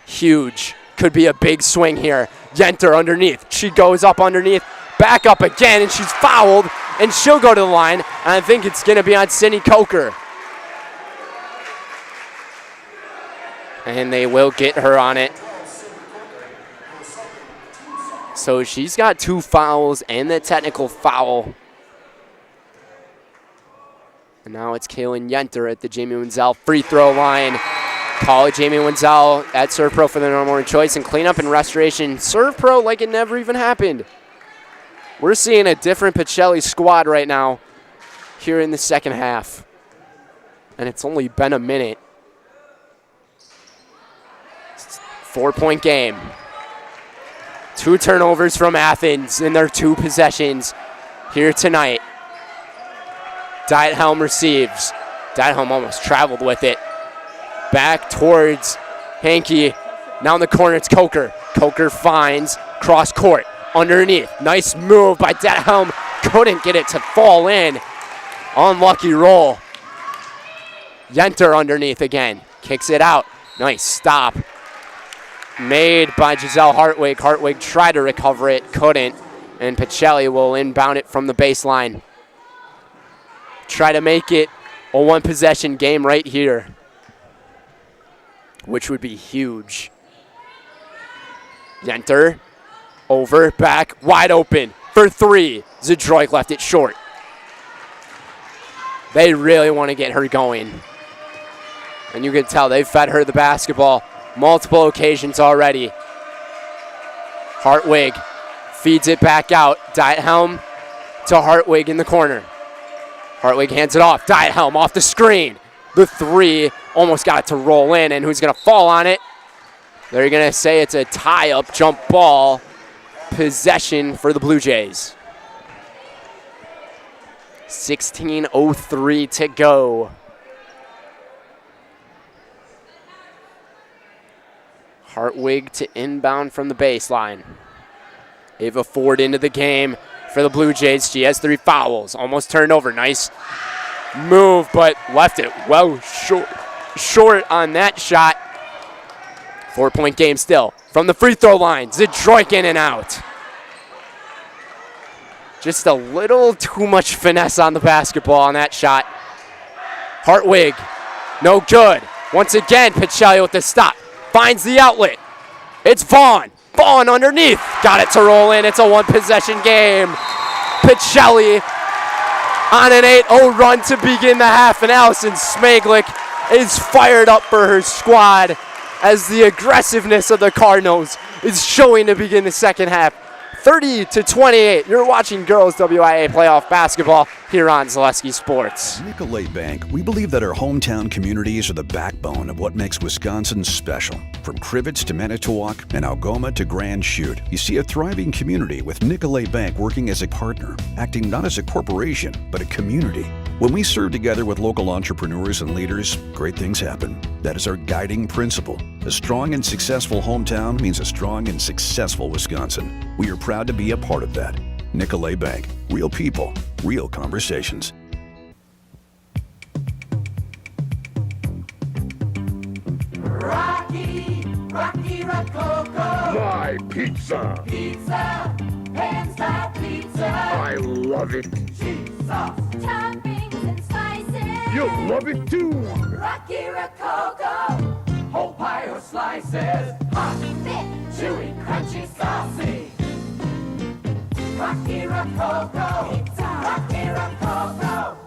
Huge. Could be a big swing here. Yenter underneath. She goes up underneath. Back up again, and she's fouled, and she'll go to the line. And I think it's going to be on Sydney Coker. And they will get her on it. So she's got 2 fouls and the technical foul. And now it's Kaylin Yenter at the Jamie Wenzel free throw line. Call it Jamie Wenzel at serve pro for the number 1 choice, and cleanup and restoration. Serve pro like it never even happened. We're seeing a different Pacelli squad right now here in the second half. And it's only been a minute. 4-point game. 2 turnovers from Athens in their 2 possessions here tonight. Diethelm receives. Diethelm almost traveled with it. Back towards Hankey. Now in the corner, it's Coker. Coker finds cross court underneath. Nice move by Diethelm. Couldn't get it to fall in. Unlucky roll. Yenter underneath again. Kicks it out. Nice stop. Made by Giselle Hartwig. Hartwig tried to recover it, couldn't. And Pacelli will inbound it from the baseline. Try to make it a 1-possession game right here, which would be huge. Yenter, over, back, wide open for 3. Zadroik left it short. They really want to get her going. And you can tell they've fed her the basketball multiple occasions already. Hartwig Feeds it back out. Diethelm to Hartwig in the corner. Hartwig hands it off. Diethelm off the screen. The three almost got it to roll in, and who's going to fall on it? They're going to say it's a tie-up jump ball possession for the Blue Jays. 16:03 to go. Hartwig to inbound from the baseline. Ava Ford into the game for the Blue Jays. She has 3 fouls. Almost turned over. Nice move, but left it well short on that shot. 4-point game still. From the free throw line, Zdroik in and out. Just a little too much finesse on the basketball on that shot. Hartwig, no good. Once again, Pacelli with the stop. Finds the outlet. It's Vaughn. Vaughn underneath. Got it to roll in. It's a 1-possession game. Pacelli on an 8-0 run to begin the half, and Allison Smaglik is fired up for her squad as the aggressiveness of the Cardinals is showing to begin the second half. 30-28. You're watching girls WIAA playoff basketball here on Zaleski Sports. Nicolay Bank, we believe that our hometown communities are the backbone of what makes Wisconsin special. From Crivets to Manitowoc and Algoma to Grand Chute, you see a thriving community with Nicolay Bank working as a partner, acting not as a corporation, but a community. When we serve together with local entrepreneurs and leaders, great things happen. That is our guiding principle. A strong and successful hometown means a strong and successful Wisconsin. We are proud to be a part of that. Nicolay Bank. Real people, real conversations. Rocky Rococo. My pizza. Pizza, hand-style pizza. I love it. Cheese sauce, toppings and spices. You'll love it too. Rocky Rococo. Whole pie or slices. Hot, thick, chewy, crunchy, saucy. Rocky Rococo. Pizza. Rocky Rococo.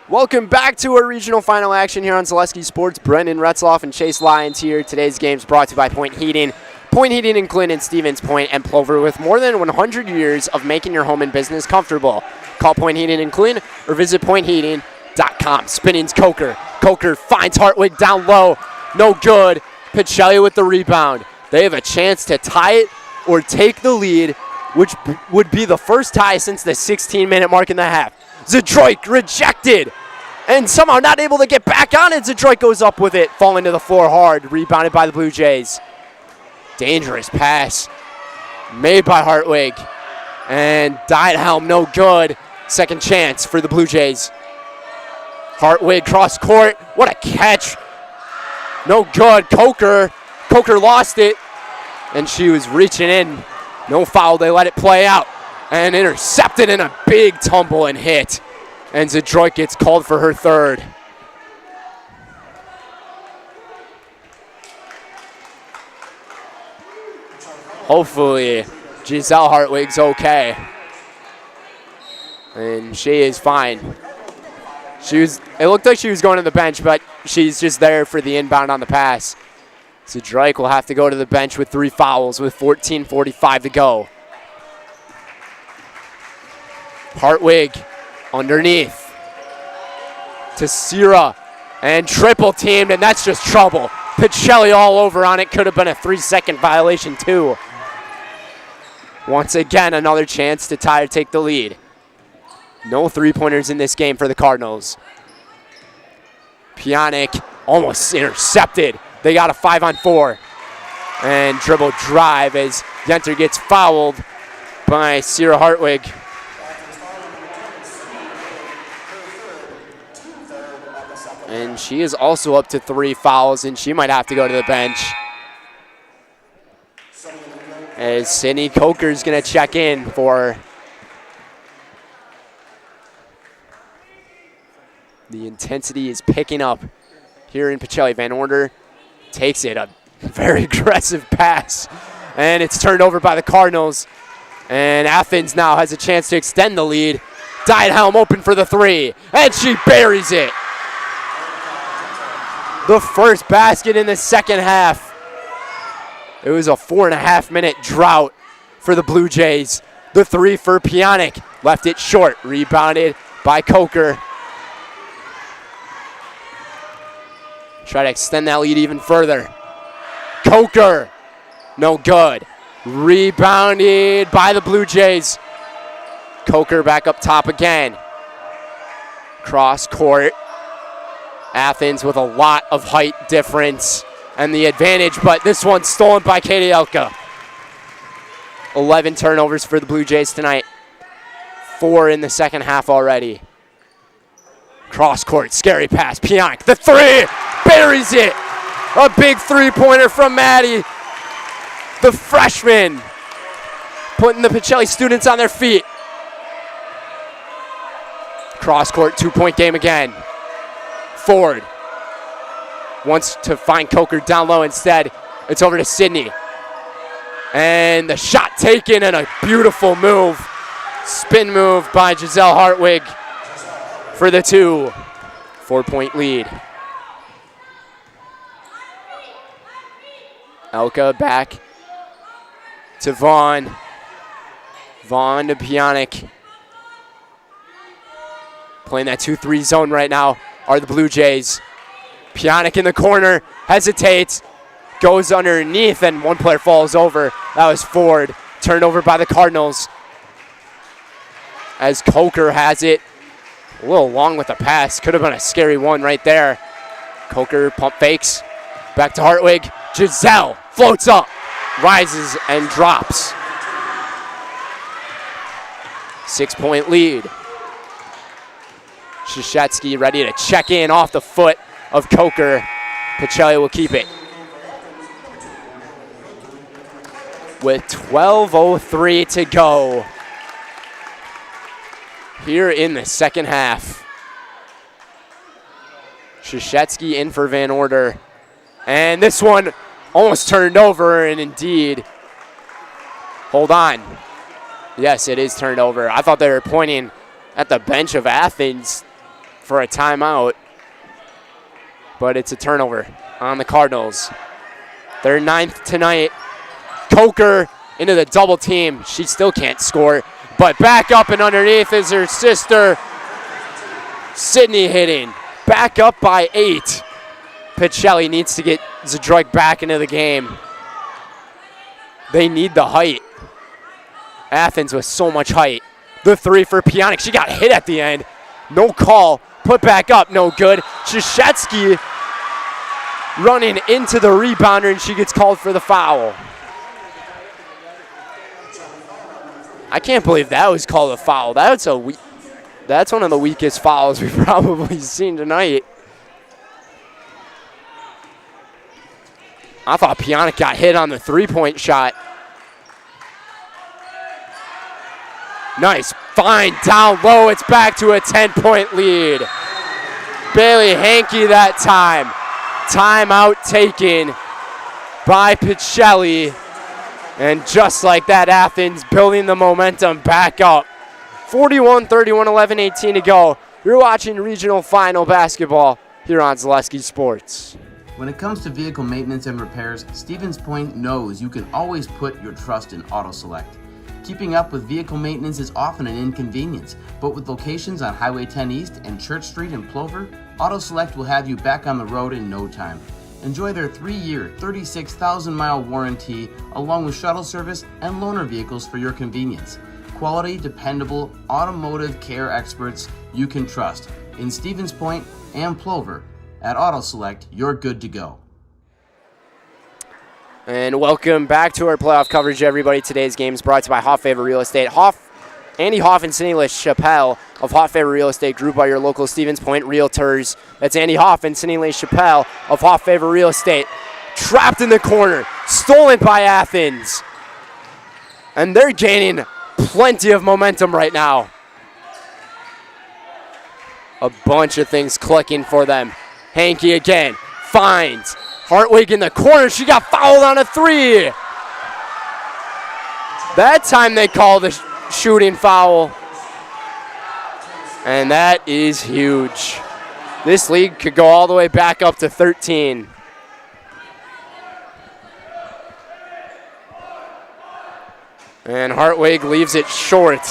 Welcome back to our regional final action here on Zaleski Sports. Brendan Retzloff and Chase Lyons here. Today's game is brought to you by Point Heating. Point Heating in Clinton, Stevens Point, and Plover with more than 100 years of making your home and business comfortable. Call Point Heating in Clinton or visit pointheating.com. Spinning's Coker. Coker finds Hartwig down low. No good. Pacelli with the rebound. They have a chance to tie it or take the lead, which would be the first tie since the 16-minute mark in the half. Zdroik rejected and somehow not able to get back on it. Zdroik goes up with it, falling to the floor hard, rebounded by the Blue Jays. Dangerous pass made by Hartwig. And Diethelm, no good. Second chance for the Blue Jays. Hartwig cross court. What a catch. No good. Coker lost it. And she was reaching in. No foul. They let it play out. And intercepted in a big tumble and hit. And Zdroik gets called for her third. Hopefully, Giselle Hartwig's okay. And she is fine. It looked like she was going to the bench, but she's just there for the inbound on the pass. Zdroik will have to go to the bench with 3 fouls with 14:45 to go. Hartwig underneath to Sierra and triple teamed, and that's just trouble. Pacelli all over on it. Could have been a 3-second violation too. Once again, another chance to tie or take the lead. No 3-pointers in this game for the Cardinals. Pjanic almost intercepted. They got a 5-on-4. And dribble drive as Yenter gets fouled by Sierra Hartwig. And she is also up to 3 fouls, and she might have to go to the bench. As Sydney Coker is going to check in for the intensity is picking up here in Pacelli. Van Order takes it, a very aggressive pass, and it's turned over by the Cardinals. And Athens now has a chance to extend the lead. Diethelm open for the 3, and she buries it. The first basket in the second half. It was a 4.5-minute drought for the Blue Jays. The three for Pionic. Left it short. Rebounded by Coker. Try to extend that lead even further. Coker. No good. Rebounded by the Blue Jays. Coker back up top again. Cross court. Athens with a lot of height difference and the advantage, but this one's stolen by Katie Elka. 11 turnovers for the Blue Jays tonight. 4 in the second half already. Cross court, scary pass. Pionic, the three, buries it. A big three-pointer from Maddie. The freshman, putting the Pacelli students on their feet. Cross court, 2-point game again. Ford wants to find Coker down low. Instead, it's over to Sydney. And the shot taken and a beautiful move. Spin move by Giselle Hartwig for the 2. 4-point lead. Elka back to Vaughn. Vaughn to Pionic. Playing that 2-3 zone right now are the Blue Jays. Pionic in the corner, hesitates, goes underneath, and one player falls over. That was Ford. Turned over by the Cardinals. As Coker has it. A little long with the pass. Could have been a scary one right there. Coker pump fakes. Back to Hartwig. Giselle floats up, rises, and drops. 6-point lead. Krzyzewski ready to check in off the foot of Coker. Pacelli will keep it. With 12:03 to go here in the second half. Krzyzewski in for Van Order. And this one almost turned over, and indeed, hold on. Yes, it is turned over. I thought they were pointing at the bench of Athens for a timeout, but it's a turnover on the Cardinals. Their 9th tonight. Coker into the double team. She still can't score, but back up and underneath is her sister, Sydney, hitting. Back up by 8. Pacelli needs to get Zadroik back into the game. They need the height. Athens with so much height. The 3 for Pionic. She got hit at the end. No call. Put back up. No good. Krzyzewski running into the rebounder, and she gets called for the foul. I can't believe that was called a foul. That's one of the weakest fouls we've probably seen tonight. I thought Pionic got hit on the 3-point shot. Nice find down low. It's back to a 10-point lead. Bailey Hankey that time. Timeout taken by Pacelli. And just like that, Athens building the momentum back up. 41-31, 11-18 to go. You're watching regional final basketball here on Zaleski Sports. When it comes to vehicle maintenance and repairs, Stevens Point knows you can always put your trust in Auto Select. Keeping up with vehicle maintenance is often an inconvenience, but with locations on Highway 10 East and Church Street in Plover, Auto Select will have you back on the road in no time. Enjoy their 3-year, 36,000-mile warranty, along with shuttle service and loaner vehicles for your convenience. Quality, dependable, automotive care experts you can trust. In Stevens Point and Plover, at Auto Select, you're good to go. And welcome back to our playoff coverage, everybody. Today's game is brought to you by Hoff Favor Real Estate. Andy Hoff and Cindy LaChapelle of Hoff Favor Real Estate, group by your local Stevens Point Realtors. That's Andy Hoff and Cindy LaChapelle of Hoff Favor Real Estate. Trapped in the corner, stolen by Athens. And they're gaining plenty of momentum right now. A bunch of things clicking for them. Hankey again, finds Hartwig in the corner. She got fouled on a 3. That time they call the shooting foul. And that is huge. This lead could go all the way back up to 13. And Hartwig leaves it short.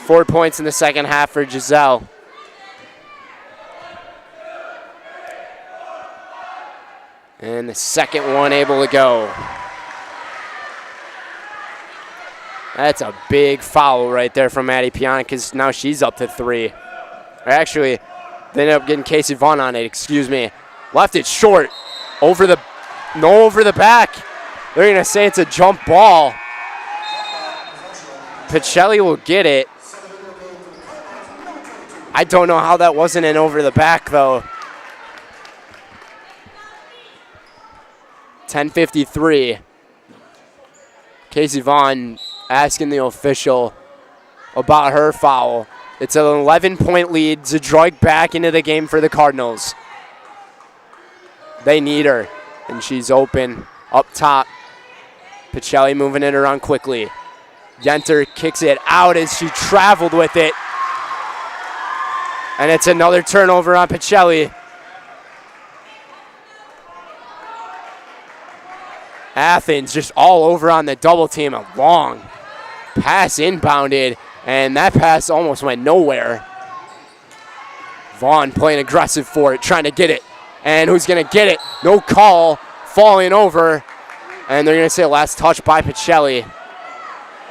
4 points in the second half for Giselle. And the second one able to go. That's a big foul right there from Maddie Piana because now she's up to 3. Or actually, they ended up getting Casey Vaughn on it, excuse me. Left it short. Over the back. They're going to say it's a jump ball. Pacelli will get it. I don't know how that wasn't an over the back, though. 10:53. Casey Vaughn asking the official about her foul. It's an 11-point lead. Zadroik back into the game for the Cardinals. They need her, and she's open up top. Pacelli moving it around quickly. Yenter kicks it out as she traveled with it. And it's another turnover on Pacelli. Athens just all over on the double team. A long pass inbounded, and that pass almost went nowhere. Vaughn playing aggressive for it, trying to get it. And who's going to get it? No call, falling over. And they're going to say last touch by Pacelli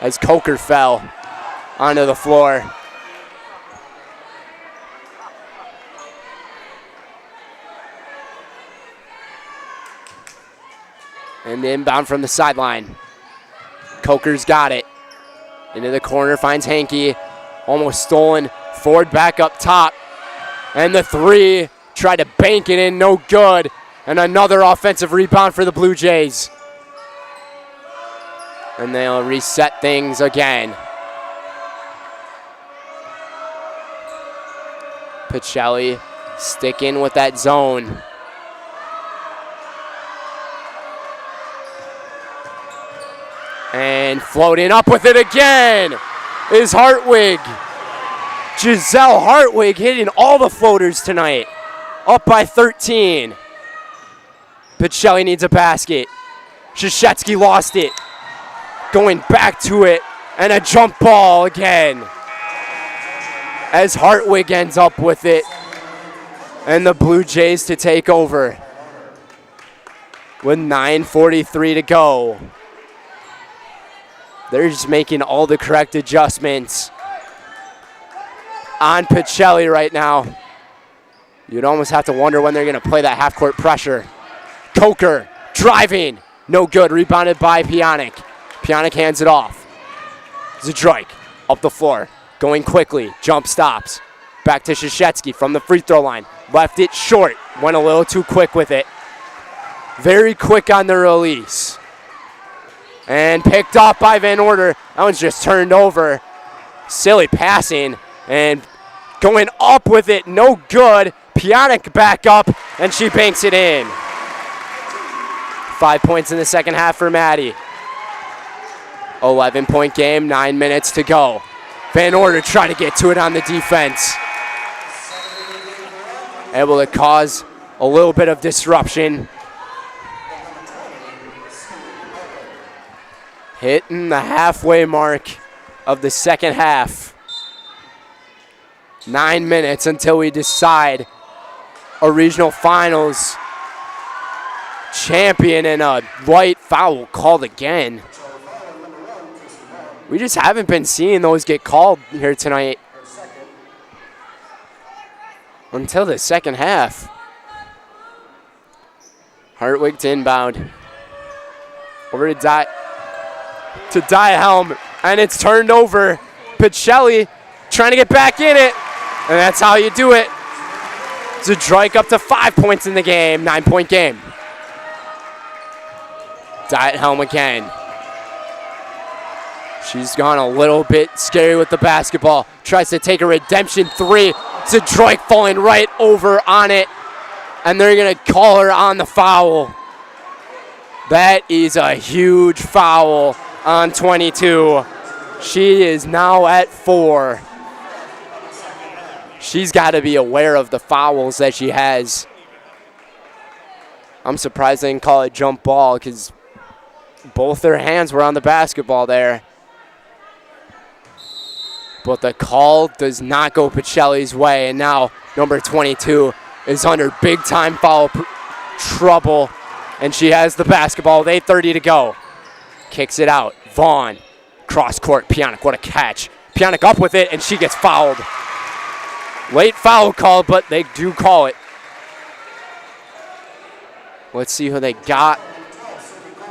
as Coker fell onto the floor. And inbound from the sideline. Coker's got it. Into the corner, finds Hankey. Almost stolen. Ford back up top. And the 3, tried to bank it in, no good. And another offensive rebound for the Blue Jays. And they'll reset things again. Pacelli sticking with that zone. And floating up with it again is Hartwig. Giselle Hartwig hitting all the floaters tonight. Up by 13. Pacelli needs a basket. Krzyzewski lost it. Going back to it. And a jump ball again. As Hartwig ends up with it. And the Blue Jays to take over. With 9:43 to go. They're just making all the correct adjustments on Pacelli right now. You'd almost have to wonder when they're going to play that half-court pressure. Coker driving. No good. Rebounded by Pionic. Pionic hands it off. Zadroik up the floor. Going quickly. Jump stops. Back to Krzyzewski from the free throw line. Left it short. Went a little too quick with it. Very quick on the release. And picked up by Van Order. That one's just turned over. Silly passing. And going up with it. No good. Pionic back up. And she banks it in. 5 points in the second half for Maddie. 11-point game. 9 minutes to go. Van Order trying to get to it on the defense. Able to cause a little bit of disruption. Hitting the halfway mark of the second half. 9 minutes until we decide a regional finals champion, and a white foul called again. We just haven't been seeing those get called here tonight until the second half. Hartwig to inbound. Over to Diahelm, and it's turned over. Pacelli trying to get back in it, and that's how you do it. Zadroik up to 5 points in the game, 9-point game. Diahelm again. She's gone a little bit scary with the basketball. Tries to take a redemption 3. Zadroik falling right over on it, and they're going to call her on the foul. That is a huge foul on 22. She is now at 4. She's got to be aware of the fouls that she has. I'm surprised they didn't call it jump ball, because both their hands were on the basketball there. But the call does not go Pacelli's way, and now number 22 is under big-time foul trouble, and she has the basketball with 8:30 to go. Kicks it out. Vaughn, cross court. Pionic, what a catch. Pionic up with it, and she gets fouled. Late foul call, but they do call it. Let's see who they got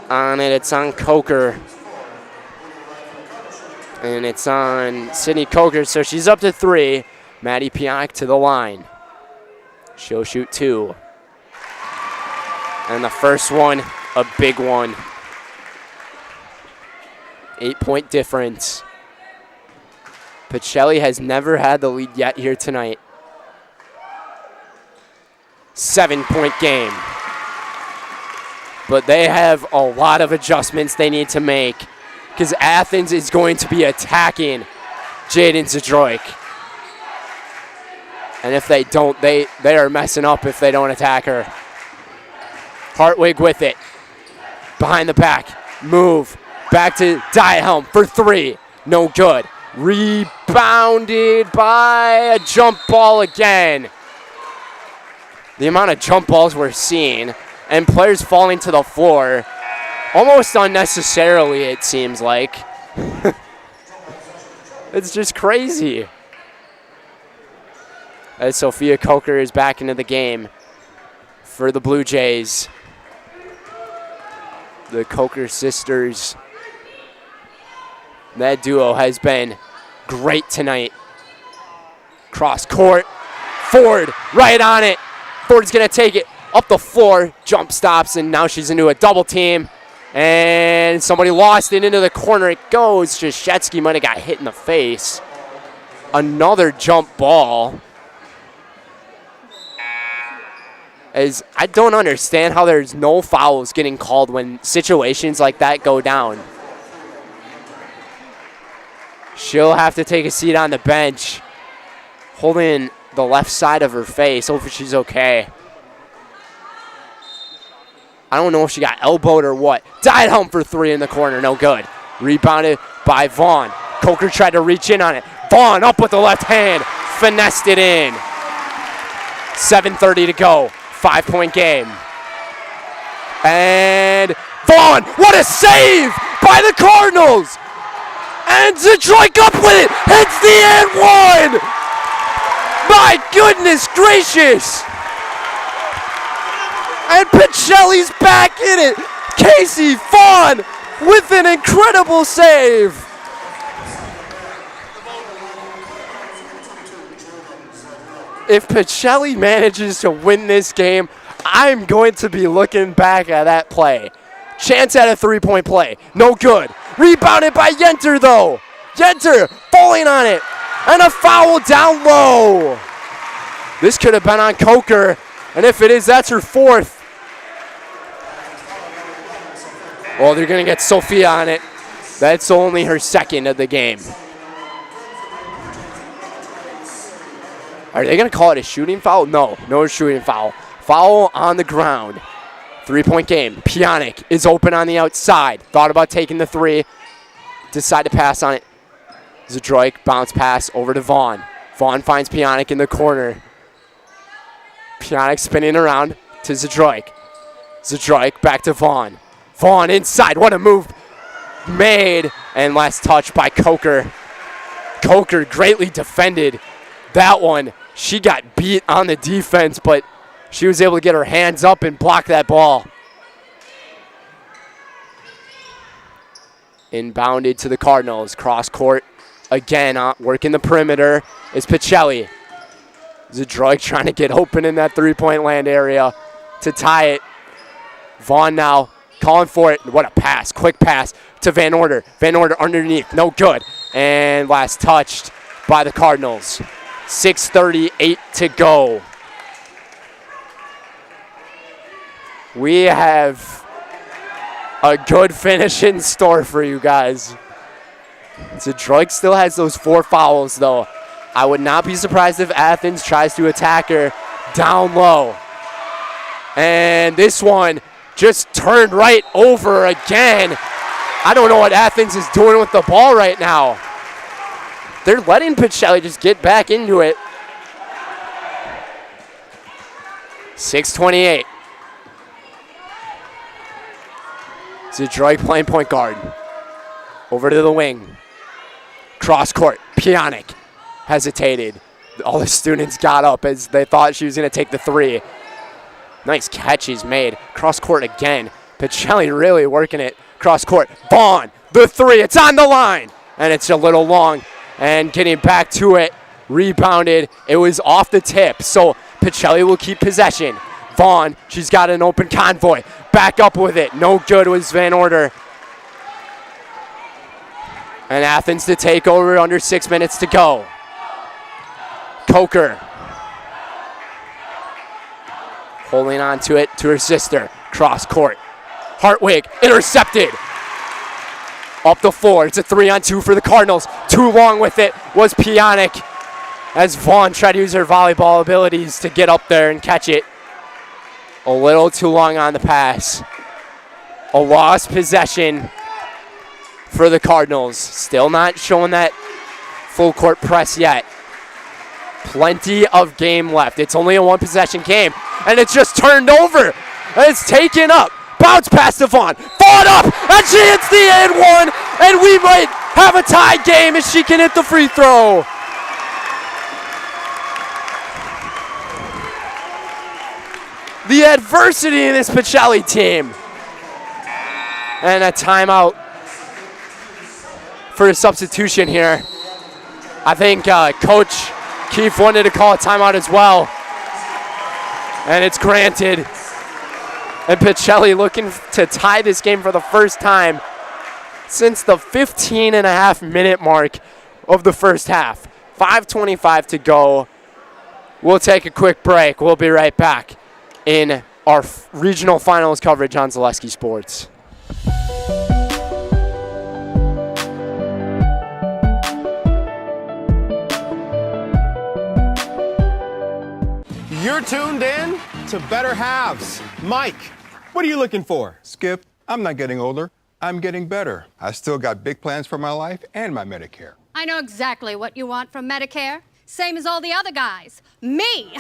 on it. It's on Coker. And it's on Sydney Coker, so she's up to 3. Maddie Pionic to the line. She'll shoot 2. And the first one, a big one. 8-point difference. Pacelli has never had the lead yet here tonight. 7-point game. But they have a lot of adjustments they need to make, because Athens is going to be attacking Jaden Zadroik. And if they don't, they are messing up if they don't attack her. Hartwig with it. Behind the back. Move. Back to Diahelm for 3. No good. Rebounded by a jump ball again. The amount of jump balls we're seeing and players falling to the floor almost unnecessarily, it seems like. It's just crazy. As Sophia Coker is back into the game for the Blue Jays. The Coker sisters. That duo has been great tonight. Cross court. Ford right on it. Ford's going to take it up the floor. Jump stops, and now she's into a double team. And somebody lost it into the corner. It goes. Shashetsky might have got hit in the face. Another jump ball. As I don't understand how there's no fouls getting called when situations like that go down. She'll have to take a seat on the bench, holding the left side of her face. Hopefully she's okay. I don't know if she got elbowed or what. Died home for 3 in the corner. No good. Rebounded by Vaughn. Coker tried to reach in on it. Vaughn up with the left hand. Finessed it in. 7:30 to go. 5-point game. And Vaughn, what a save by the Cardinals! And Zadroik up with it. Hits the and one! My goodness gracious! And Pacelli's back in it. Casey Vaughn with an incredible save. If Pacelli manages to win this game, I'm going to be looking back at that play. Chance at a 3-point play. No good. Rebounded by Yenter, though. Yenter falling on it. And a foul down low. This could have been on Coker. And if it is, that's her 4th. Well, they're going to get Sophia on it. That's only her 2nd of the game. Are they going to call it a shooting foul? No, no shooting foul. Foul on the ground. 3-point game. Pionic is open on the outside. Thought about taking the 3. Decide to pass on it. Zadroik, bounce pass over to Vaughn. Vaughn finds Pionic in the corner. Pionic spinning around to Zadroik. Zadroik back to Vaughn. Vaughn inside. What a move made. And last touch by Coker. Coker greatly defended that one. She got beat on the defense, but she was able to get her hands up and block that ball. Inbounded to the Cardinals. Cross court again, working the perimeter is Pacelli. Zadroik trying to get open in that 3-point land area to tie it. Vaughn now calling for it. What a pass. Quick pass to Van Order. Van Order underneath. No good. And last touched by the Cardinals. 6:38 to go. We have a good finish in store for you guys. Zadroik still has those 4 fouls, though. I would not be surprised if Athens tries to attack her down low. And this one just turned right over again. I don't know what Athens is doing with the ball right now. They're letting Pacelli just get back into it. 6:28. Zdroik playing point guard. Over to the wing. Cross court. Pionic hesitated. All the students got up as they thought she was going to take the three. Nice catch he's made. Cross court again. Pacelli really working it. Cross court. Vaughn, the three. It's on the line. And it's a little long. And getting back to it. Rebounded. It was off the tip. So Pacelli will keep possession. Vaughn, she's got an open convoy. Back up with it. No good was Van Order. And Athens to take over under 6 minutes to go. Coker. Holding on to it to her sister. Cross court. Hartwig intercepted. Up the floor. It's a 3-on-2 for the Cardinals. Too long with it was Pionic as Vaughn tried to use her volleyball abilities to get up there and catch it. A little too long on the pass. A lost possession for the Cardinals. Still not showing that full court press yet. Plenty of game left. It's only a one-possession game, and it's just turned over. And it's taken up. Bounce pass to Vaughn. Vaughn up, and she hits the and one, and we might have a tie game as she can hit the free throw. The adversity in this Pacelli team. And a timeout for a substitution here. I think Coach Keefe wanted to call a timeout as well. And it's granted. And Pacelli looking to tie this game for the first time since the 15.5-minute mark of the first half. 5:25 to go. We'll take a quick break. We'll be right back in our regional finals coverage on Zaleski Sports. You're tuned in to Better Halves. Mike, what are you looking for? Skip, I'm not getting older. I'm getting better. I still got big plans for my life and my Medicare. I know exactly what you want from Medicare. Same as all the other guys. Me!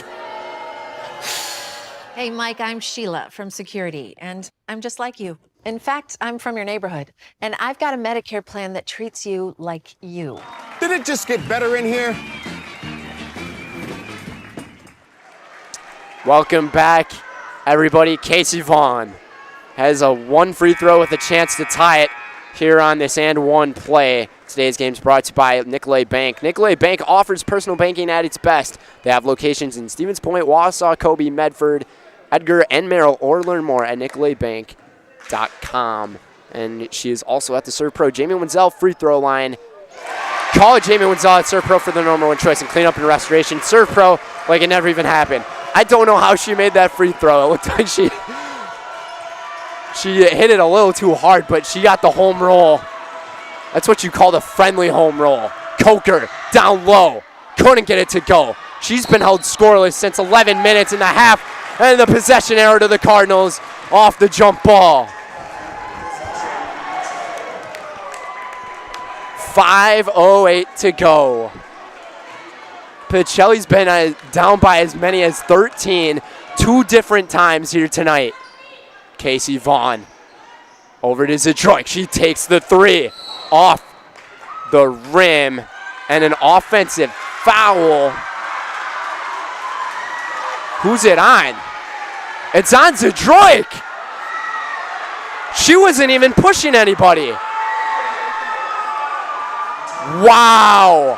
Hey, Mike, I'm Sheila from Security, and I'm just like you. In fact, I'm from your neighborhood, and I've got a Medicare plan that treats you like you. Did it just get better in here? Welcome back, everybody. Casey Vaughn has a one free throw with a chance to tie it here on this and one play. Today's game is brought to you by Nicolay Bank. Nicolay Bank offers personal banking at its best. They have locations in Stevens Point, Wausau, Kobe, Medford, Edgar, and Merrill, or learn more at nicolaybank.com. And she is also at the Serve Pro Jamie Wenzel free throw line. Call it Jamie Wenzel at Serve Pro for the number one choice in cleanup and restoration. Serve Pro like it never even happened. I don't know how she made that free throw. It looked like she hit it a little too hard, but she got the home roll. That's what you call the friendly home roll. Coker down low. Couldn't get it to go. She's been held scoreless since 11 minutes and a half. And the possession error to the Cardinals off the jump ball. 5:08 to go. Pacelli's been down by as many as 13 two different times here tonight. Casey Vaughn over to Zdroik. She takes the three off the rim and an offensive foul. Who's it on? It's on Zdroik. She wasn't even pushing anybody. Wow.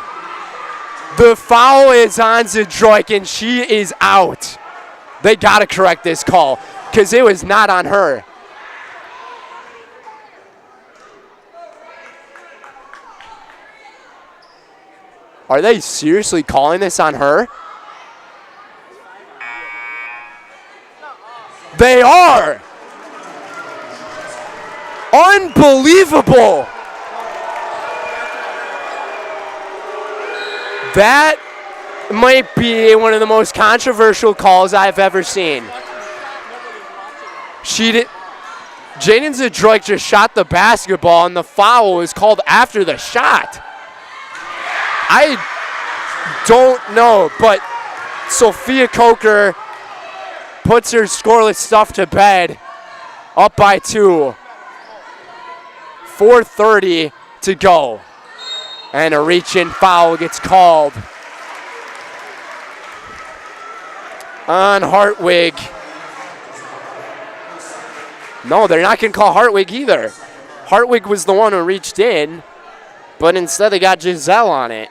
The foul is on Zdroik, and she is out. They got to correct this call because it was not on her. Are they seriously calling this on her? They are. Unbelievable. That might be one of the most controversial calls I've ever seen. Jaden Zadroik just shot the basketball, and the foul was called after the shot. I don't know, but Sophia Coker puts her scoreless stuff to bed, up by 2. 4:30 to go. And a reach-in foul gets called on Hartwig. No, they're not going to call Hartwig either. Hartwig was the one who reached in, but instead they got Giselle on it.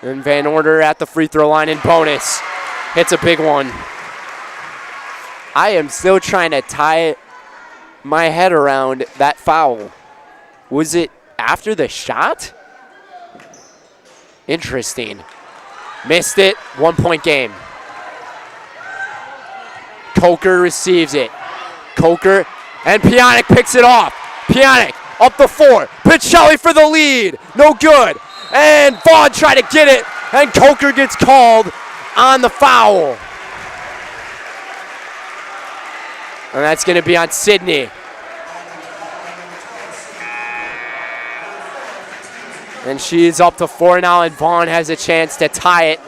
And Van Order at the free throw line in bonus. Hits a big one. I am still trying to tie my head around that foul. Was it after the shot? Interesting. Missed it. 1-point game. Coker receives it. Coker and Pionic picks it off. Pionic up the 4. Pacelli for the lead. No good. And Vaughn tried to get it, and Coker gets called on the foul. And that's going to be on Sydney. And she's up to 4 now, and Vaughn has a chance to tie it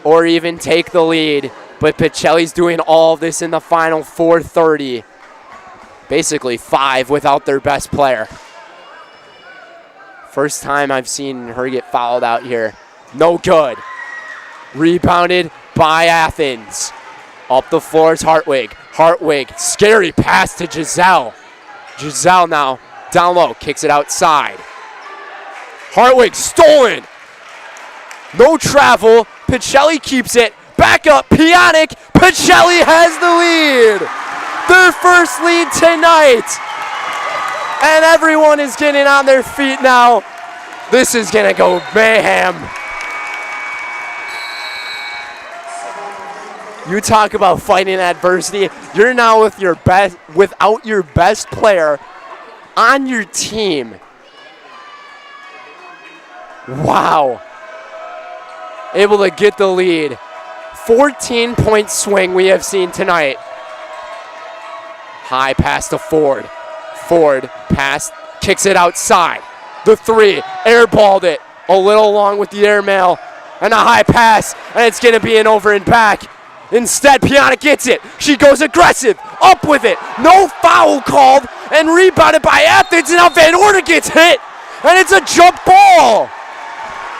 or even take the lead. But Pacelli's doing all of this in the final 4:30. Basically 5 without their best player. First time I've seen her get fouled out here. No good. Rebounded by Athens. Up the floor is Hartwig. Hartwig, scary pass to Giselle. Giselle now down low, kicks it outside. Hartwig stolen. No travel. Pacelli keeps it. Back up, Pionic. Pacelli has the lead. Their first lead tonight. And everyone is getting on their feet now. This is going to go mayhem. You talk about fighting adversity. You're now with your best, without your best player on your team. Wow. Able to get the lead. 14-point swing we have seen tonight. High pass to Ford. Ford pass, kicks it outside. The 3, airballed it. A little long with the airmail. And a high pass, and it's going to be an over and back. Instead, Piana gets it. She goes aggressive, up with it. No foul called, and rebounded by Athens, and now Van Order gets hit, and it's a jump ball.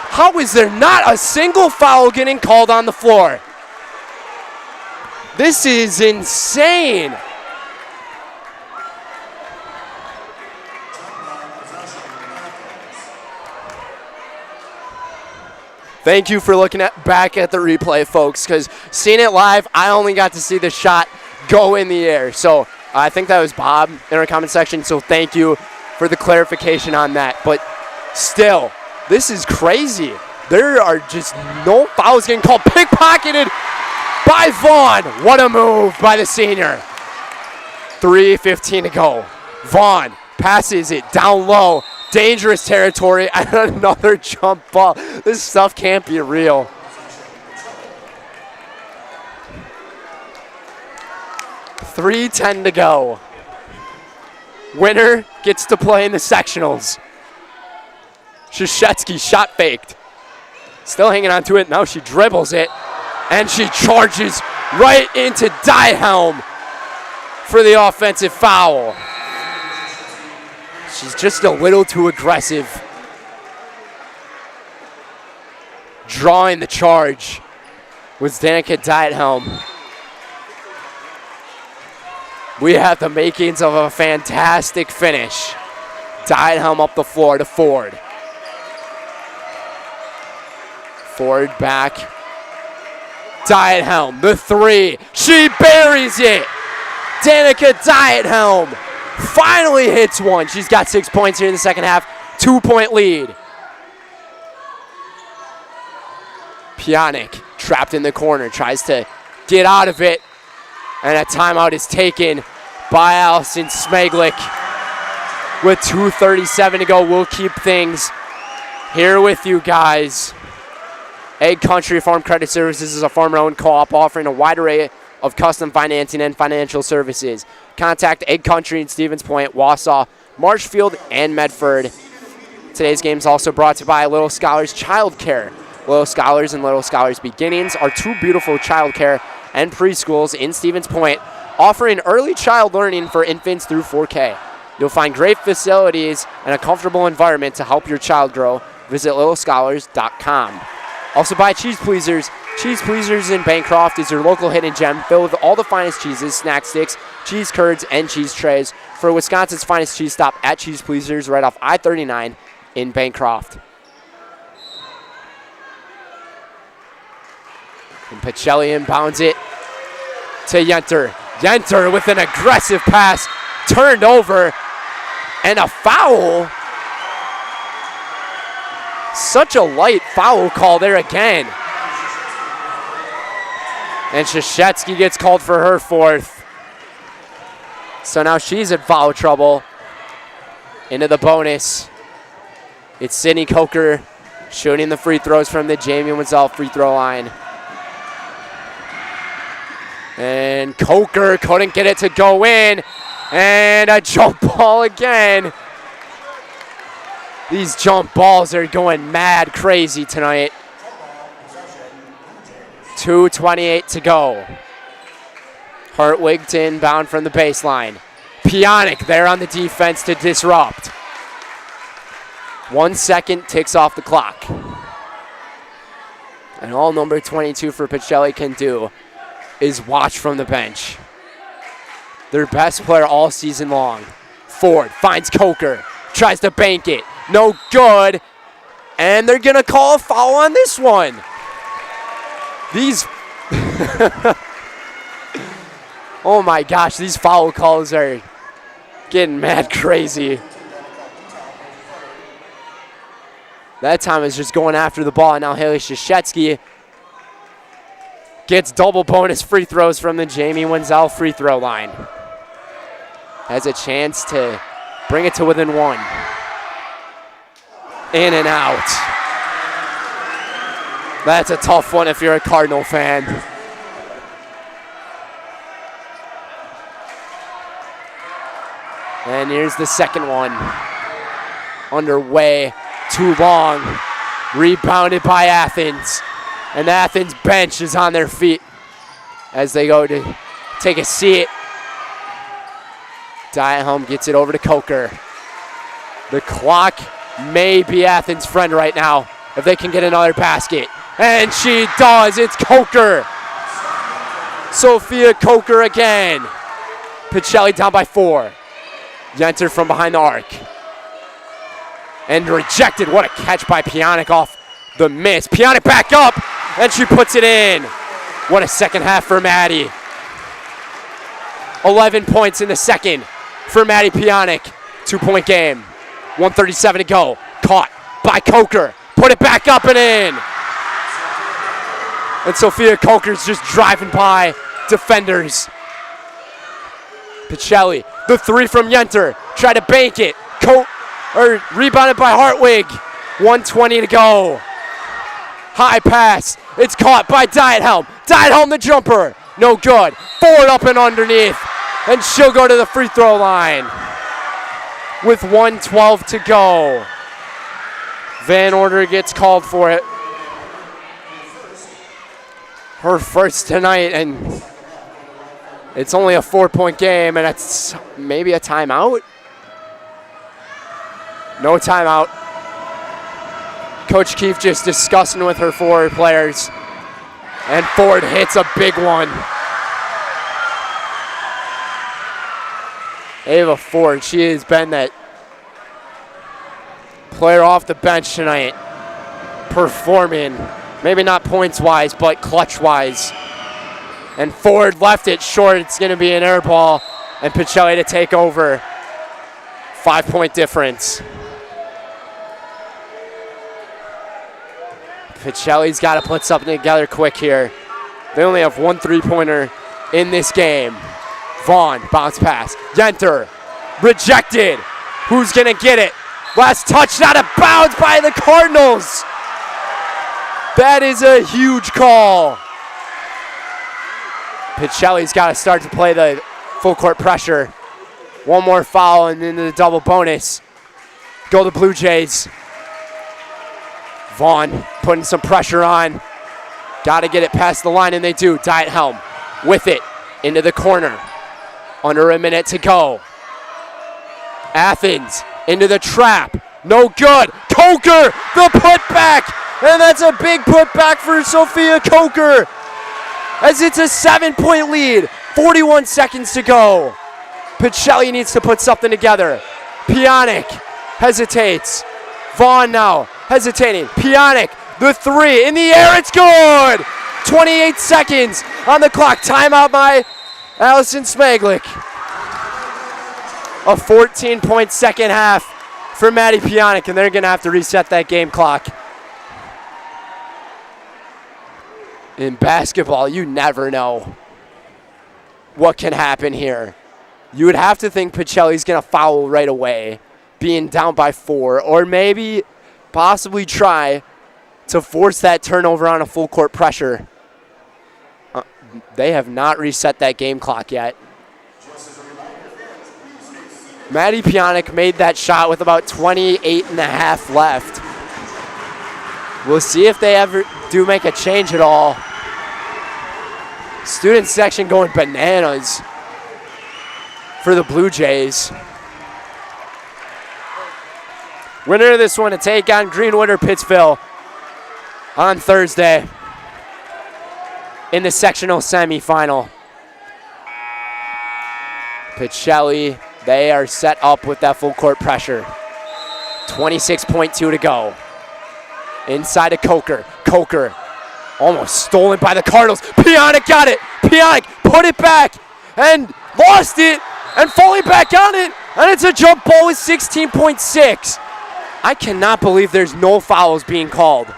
How is there not a single foul getting called on the floor? This is insane. Thank you for looking back at the replay, folks, because seeing it live, I only got to see the shot go in the air. So I think that was Bob in our comment section, so thank you for the clarification on that. But still, this is crazy. There are just no fouls getting called. Pickpocketed by Vaughn. What a move by the senior. 3:15 to go. Vaughn passes it down low. Dangerous territory, and another jump ball. This stuff can't be real. $3:10 to go. Winner gets to play in the sectionals. Krzyzewski shot faked. Still hanging on to it. Now she dribbles it, and she charges right into Diehelm for the offensive foul. She's just a little too aggressive. Drawing the charge was Danica Diehelm. We have the makings of a fantastic finish. Diehelm up the floor to Ford. Ford back. Diehelm, the 3. She buries it. Danica Diehelm finally hits one. She's got 6 points here in the second half. 2-point lead. Pionic trapped in the corner, tries to get out of it. And a timeout is taken by Allison Smeglik. With 2:37 to go, we'll keep things here with you guys. Egg Country Farm Credit Services is a farmer-owned co-op offering a wide array of of custom financing and financial services. Contact Egg Country in Stevens Point, Wausau, Marshfield, and Medford. Today's game is also brought to you by Little Scholars Child Care. Little Scholars and Little Scholars Beginnings are two beautiful child care and preschools in Stevens Point, offering early child learning for infants through 4K. You'll find great facilities and a comfortable environment to help your child grow. Visit littlescholars.com. Also by Cheese Pleasers. Cheese Pleasers in Bancroft is your local hidden gem filled with all the finest cheeses, snack sticks, cheese curds, and cheese trays for Wisconsin's finest cheese stop at Cheese Pleasers right off I-39 in Bancroft. And Pacelli inbounds it to Yenter. Yenter with an aggressive pass, turned over, and a foul. Such a light foul call there again. And Krzyzewski gets called for her fourth. So now she's in foul trouble. Into the bonus. It's Sydney Coker shooting the free throws from the Jamie Wenzel free throw line. And Coker couldn't get it to go in. And a jump ball again. These jump balls are going mad crazy tonight. 2:28 to go. Hartwig to inbound from the baseline. Pionk there on the defense to disrupt. 1 second ticks off the clock. And all number 22 for Pacelli can do is watch from the bench. Their best player all season long. Ford finds Coker, tries to bank it. No good. And they're going to call a foul on this one. These, oh my gosh, these foul calls are getting mad crazy. That time is just going after the ball. And now Haley Krzyzewski gets double bonus free throws from the Jamie Wenzel free throw line. Has a chance to bring it to within one. In and out. That's a tough one if you're a Cardinal fan. And here's the second one. Underway. Too long. Rebounded by Athens. And the Athens bench is on their feet as they go to take a seat. Diethelm gets it over to Coker. The clock may be Athens' friend right now if they can get another basket. And she does. It's Coker. Sophia Coker again. Pacelli down by 4. Yenter from behind the arc. And rejected. What a catch by Pionk off the miss. Pionk back up. And she puts it in. What a second half for Maddie. 11 points in the second for Maddie Pionk. 2-point game. 1:37 to go. Caught by Coker. Put it back up and in. And Sophia Coker's just driving by defenders. Pacelli, the 3 from Yenter. Try to bank it. Rebounded by Hartwig. 1:20 to go. High pass. It's caught by Diethelm. Diethelm the jumper. No good. Ford up and underneath. And she'll go to the free throw line with 1:12 to go. Van Order gets called for it. Her first tonight, and it's only a 4-point game, and it's maybe a timeout. No timeout. Coach Keefe just discussing with her forward players. And Ford hits a big one. Ava Ford, she has been that player off the bench tonight, performing, maybe not points-wise, but clutch-wise. And Ford left it short. It's going to be an air ball, and Pacelli to take over. 5-point difference. Pacelli's got to put something together quick here. They only have 1 3-pointer in this game. Vaughn, bounce pass. Yenter, rejected. Who's going to get it? Last touch, not a bounce by the Cardinals. That is a huge call. Pacelli's got to start to play the full court pressure. One more foul and into the double bonus. Go the Blue Jays. Vaughn putting some pressure on. Got to get it past the line, and they do. Diet Helm with it into the corner. Under a minute to go. Athens into the trap. No good. Coker, the putback. And that's a big putback for Sophia Coker. As it's a 7-point lead. 41 seconds to go. Pacelli needs to put something together. Pionic hesitates. Vaughn now hesitating. Pionic, the three in the air. It's good. 28 seconds on the clock. Timeout by Allison Smaglick. A 14-point second half for Maddie Pionic, and they're going to have to reset that game clock. In basketball, you never know what can happen here. You would have to think Pacelli's going to foul right away, being down by 4, or maybe possibly try to force that turnover on a full court pressure. They have not reset that game clock yet. Maddie Pionic made that shot with about 28 and a half left. We'll see if they ever do make a change at all. Student section going bananas for the Blue Jays. Winner of this one to take on Greenwood or Pittsville on Thursday in the sectional semifinal. Pacelli, they are set up with that full court pressure. 26.2 to go. Inside of Coker. Coker almost stolen by the Cardinals. Pionic got it. Pionic put it back and lost it and falling back on it. And it's a jump ball with 16.6. I cannot believe there's no fouls being called.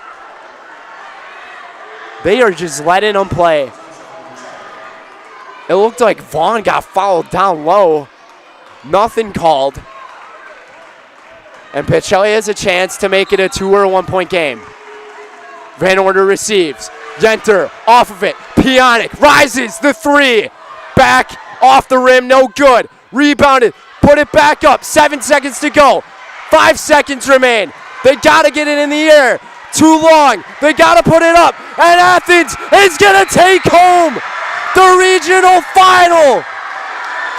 They are just letting them play. It looked like Vaughn got fouled down low. Nothing called. And Pacelli has a chance to make it a 2 or a 1 point game. Van Order receives. Yenter off of it. Pionic rises the three. Back off the rim, no good. Rebounded, put it back up. 7 seconds to go. 5 seconds remain. They gotta get it in the air. Too long. They gotta put it up. And Athens is gonna take home the regional final,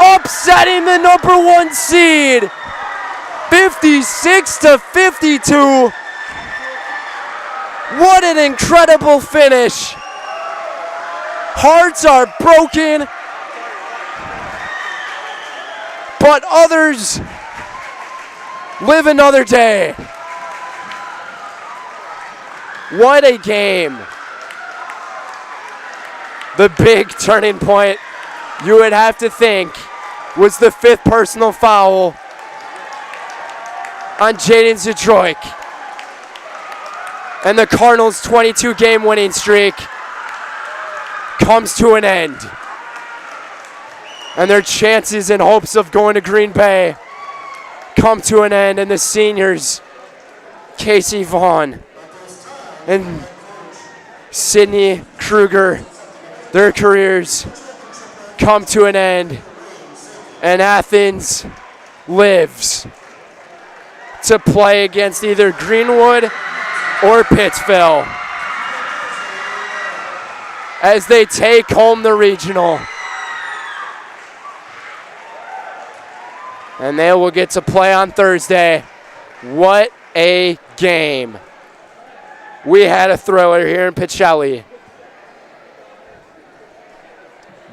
upsetting the number 1 seed, 56-52. What an incredible finish. Hearts are broken, but others live another day. What a game. The big turning point, you would have to think, was the 5th personal foul on Jaden Zadroik. And the Cardinals' 22-game winning streak comes to an end. And their chances and hopes of going to Green Bay come to an end. And the seniors, Casey Vaughn and Sydney Kruger, their careers come to an end. And Athens lives to play against either Greenwood or Pittsville as they take home the regional. And they will get to play on Thursday. What a game. We had a thriller here in Pacelli.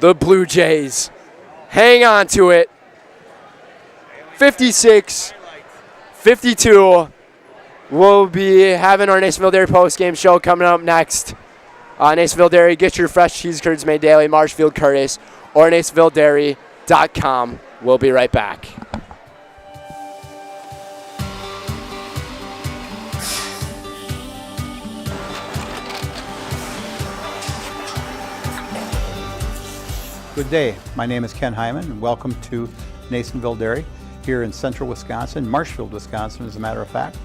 The Blue Jays hang on to it. 56-52. We'll be having our Nasonville Dairy post-game show coming up next. Nasonville Dairy, get your fresh cheese curds made daily, Marshfield Curtis, or NasonvilleDairy.com. We'll be right back. Good day. My name is Ken Hyman, and welcome to Nasonville Dairy here in central Wisconsin, Marshfield, Wisconsin, as a matter of fact.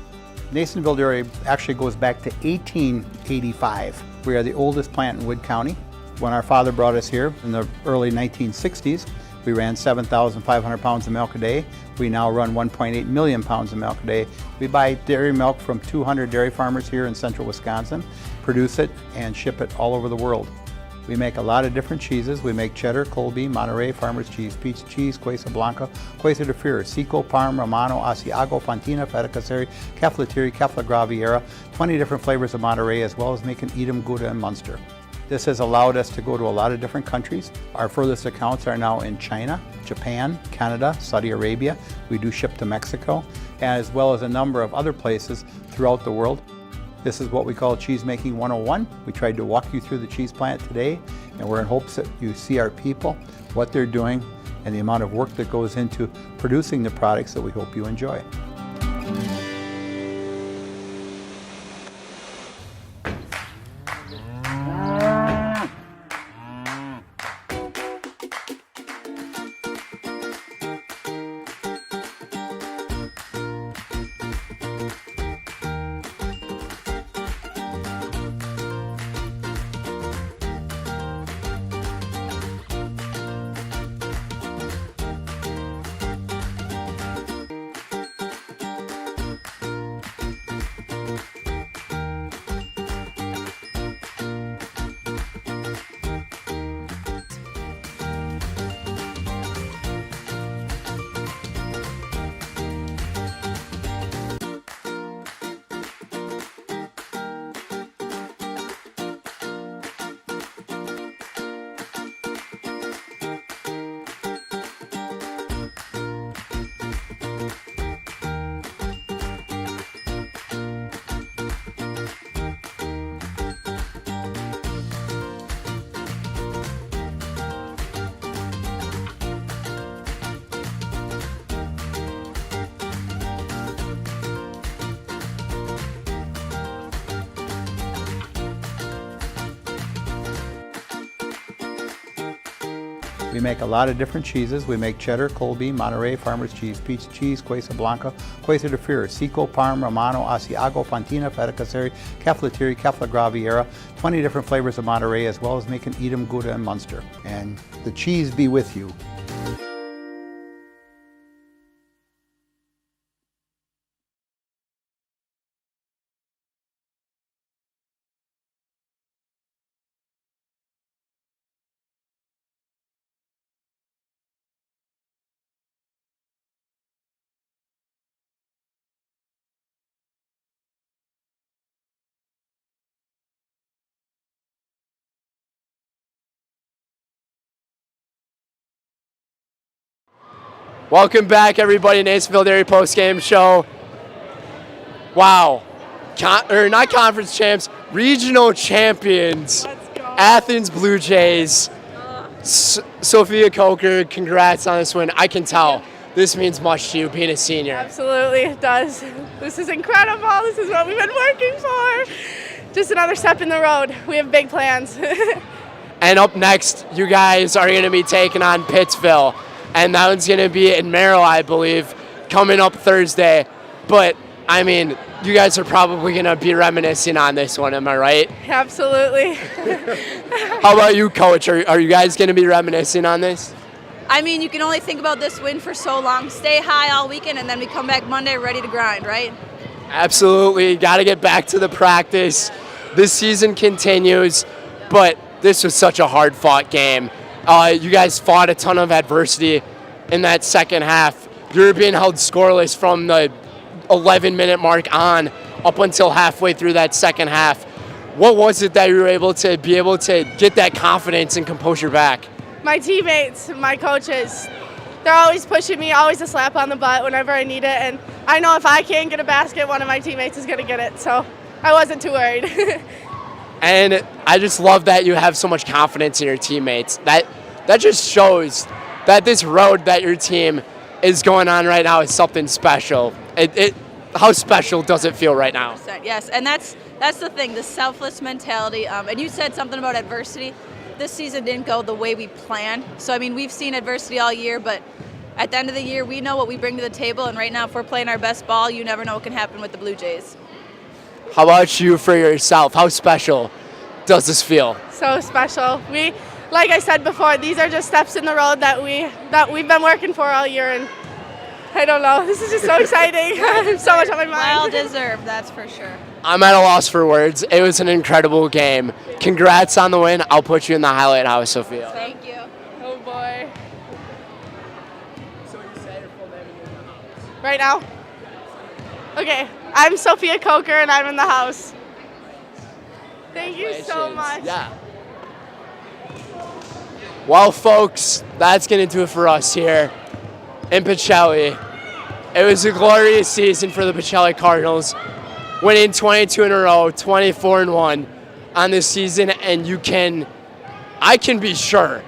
Nasonville Dairy actually goes back to 1885. We are the oldest plant in Wood County. When our father brought us here in the early 1960s, we ran 7,500 pounds of milk a day. We now run 1.8 million pounds of milk a day. We buy dairy milk from 200 dairy farmers here in central Wisconsin, produce it, and ship it all over the world. We make a lot of different cheeses. We make cheddar, Colby, Monterey, Farmer's Cheese, Pizza Cheese, Quesa Blanca, Quesa de Fir, Seco, Parm, Romano, Asiago, Fontina, Feta Caseri, Cafflatiri, Caffla Graviera, 20 different flavors of Monterey, as well as making Edam, Gouda, and Munster. This has allowed us to go to a lot of different countries. Our furthest accounts are now in China, Japan, Canada, Saudi Arabia. We do ship to Mexico, as well as a number of other places throughout the world. This is what we call Cheese Making 101. We tried to walk you through the cheese plant today, and we're in hopes that you see our people, what they're doing, and the amount of work that goes into producing the products that we hope you enjoy. We make a lot of different cheeses. We make cheddar, Colby, Monterey, Farmer's Cheese, Pizza Cheese, Quesa Blanca, Quesa de Fir, Seco, Parm, Romano, Asiago, Fontina, Feta Caseri, Cafflatiri, Caffla Graviera, 20 different flavors of Monterey, as well as making Edam, Gouda, and Munster. And the cheese be with you. Welcome back, everybody. Nasonville Dairy Post Game Show. Wow, not conference champs, regional champions. Athens Blue Jays. Sophia Coker, congrats on this win. I can tell this means much to you, being a senior. Absolutely, it does. This is incredible. This is what we've been working for. Just another step in the road. We have big plans. And up next, you guys are going to be taking on Pittsville. And that one's going to be in Merrill, I believe, coming up Thursday. But, I mean, you guys are probably going to be reminiscing on this one, am I right? Absolutely. How about you, Coach? Are you guys going to be reminiscing on this? I mean, you can only think about this win for so long. Stay high all weekend, and then we come back Monday ready to grind, right? Absolutely. Got to get back to the practice. This season continues, but this was such a hard-fought game. You guys fought a ton of adversity in that second half. You were being held scoreless from the 11-minute mark on up until halfway through that second half. What was it that you were able to get that confidence and composure back? My teammates, my coaches, they're always pushing me, always a slap on the butt whenever I need it. And I know if I can't get a basket, one of my teammates is going to get it. So I wasn't too worried. And I just love that you have so much confidence in your teammates. That just shows that this road that your team is going on right now is something special. How special does it feel right now? Yes, and that's the thing, the selfless mentality. And you said something about adversity. This season didn't go the way we planned. So, I mean, we've seen adversity all year, but at the end of the year, we know what we bring to the table. And right now, if we're playing our best ball, you never know what can happen with the Blue Jays. How about you for yourself? How special does this feel? So special. Like I said before, these are just steps in the road that we've been working for all year, and I don't know. This is just so exciting. So much on my mind. Well deserved, that's for sure. I'm at a loss for words. It was an incredible game. Congrats on the win. I'll put you in the highlight house, Sophia. Thank you. Oh boy. So you say your full name in the house. Right now? Okay. I'm Sophia Coker and I'm in the house. Thank you so much. Yeah. Well, folks, that's going to do it for us here in Pacelli. It was a glorious season for the Pacelli Cardinals, winning 22 in a row, 24-1 on this season, and I can be sure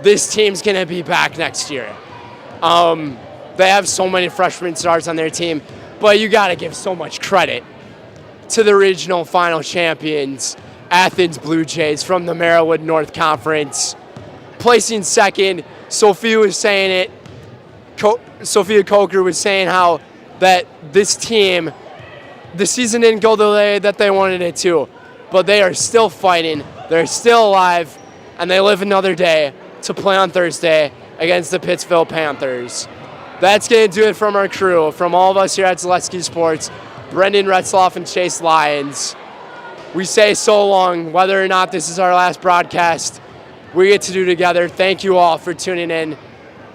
this team's going to be back next year. They have so many freshman stars on their team, but you got to give so much credit to the regional final champions, Athens Blue Jays from the Merriwood North Conference. Placing second, Sophia was saying it, Sophia Coker was saying how that this team, the season didn't go the way that they wanted it to, but they are still fighting, they're still alive, and they live another day to play on Thursday against the Pittsville Panthers. That's going to do it from our crew, from all of us here at Zaleski Sports, Brendan Retzloff and Chase Lyons. We say so long, whether or not this is our last broadcast, we get to do together. Thank you all for tuning in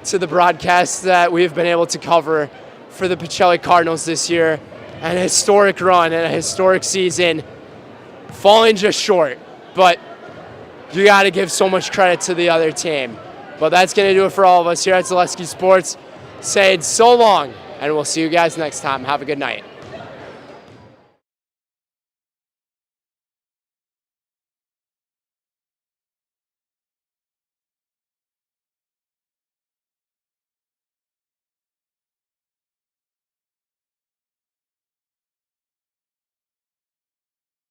to the broadcast that we've been able to cover for the Pacelli Cardinals this year. An historic run and a historic season, falling just short, but you got to give so much credit to the other team. But that's going to do it for all of us here at Zaleski Sports, saying so long, and we'll see you guys next time. Have a good night.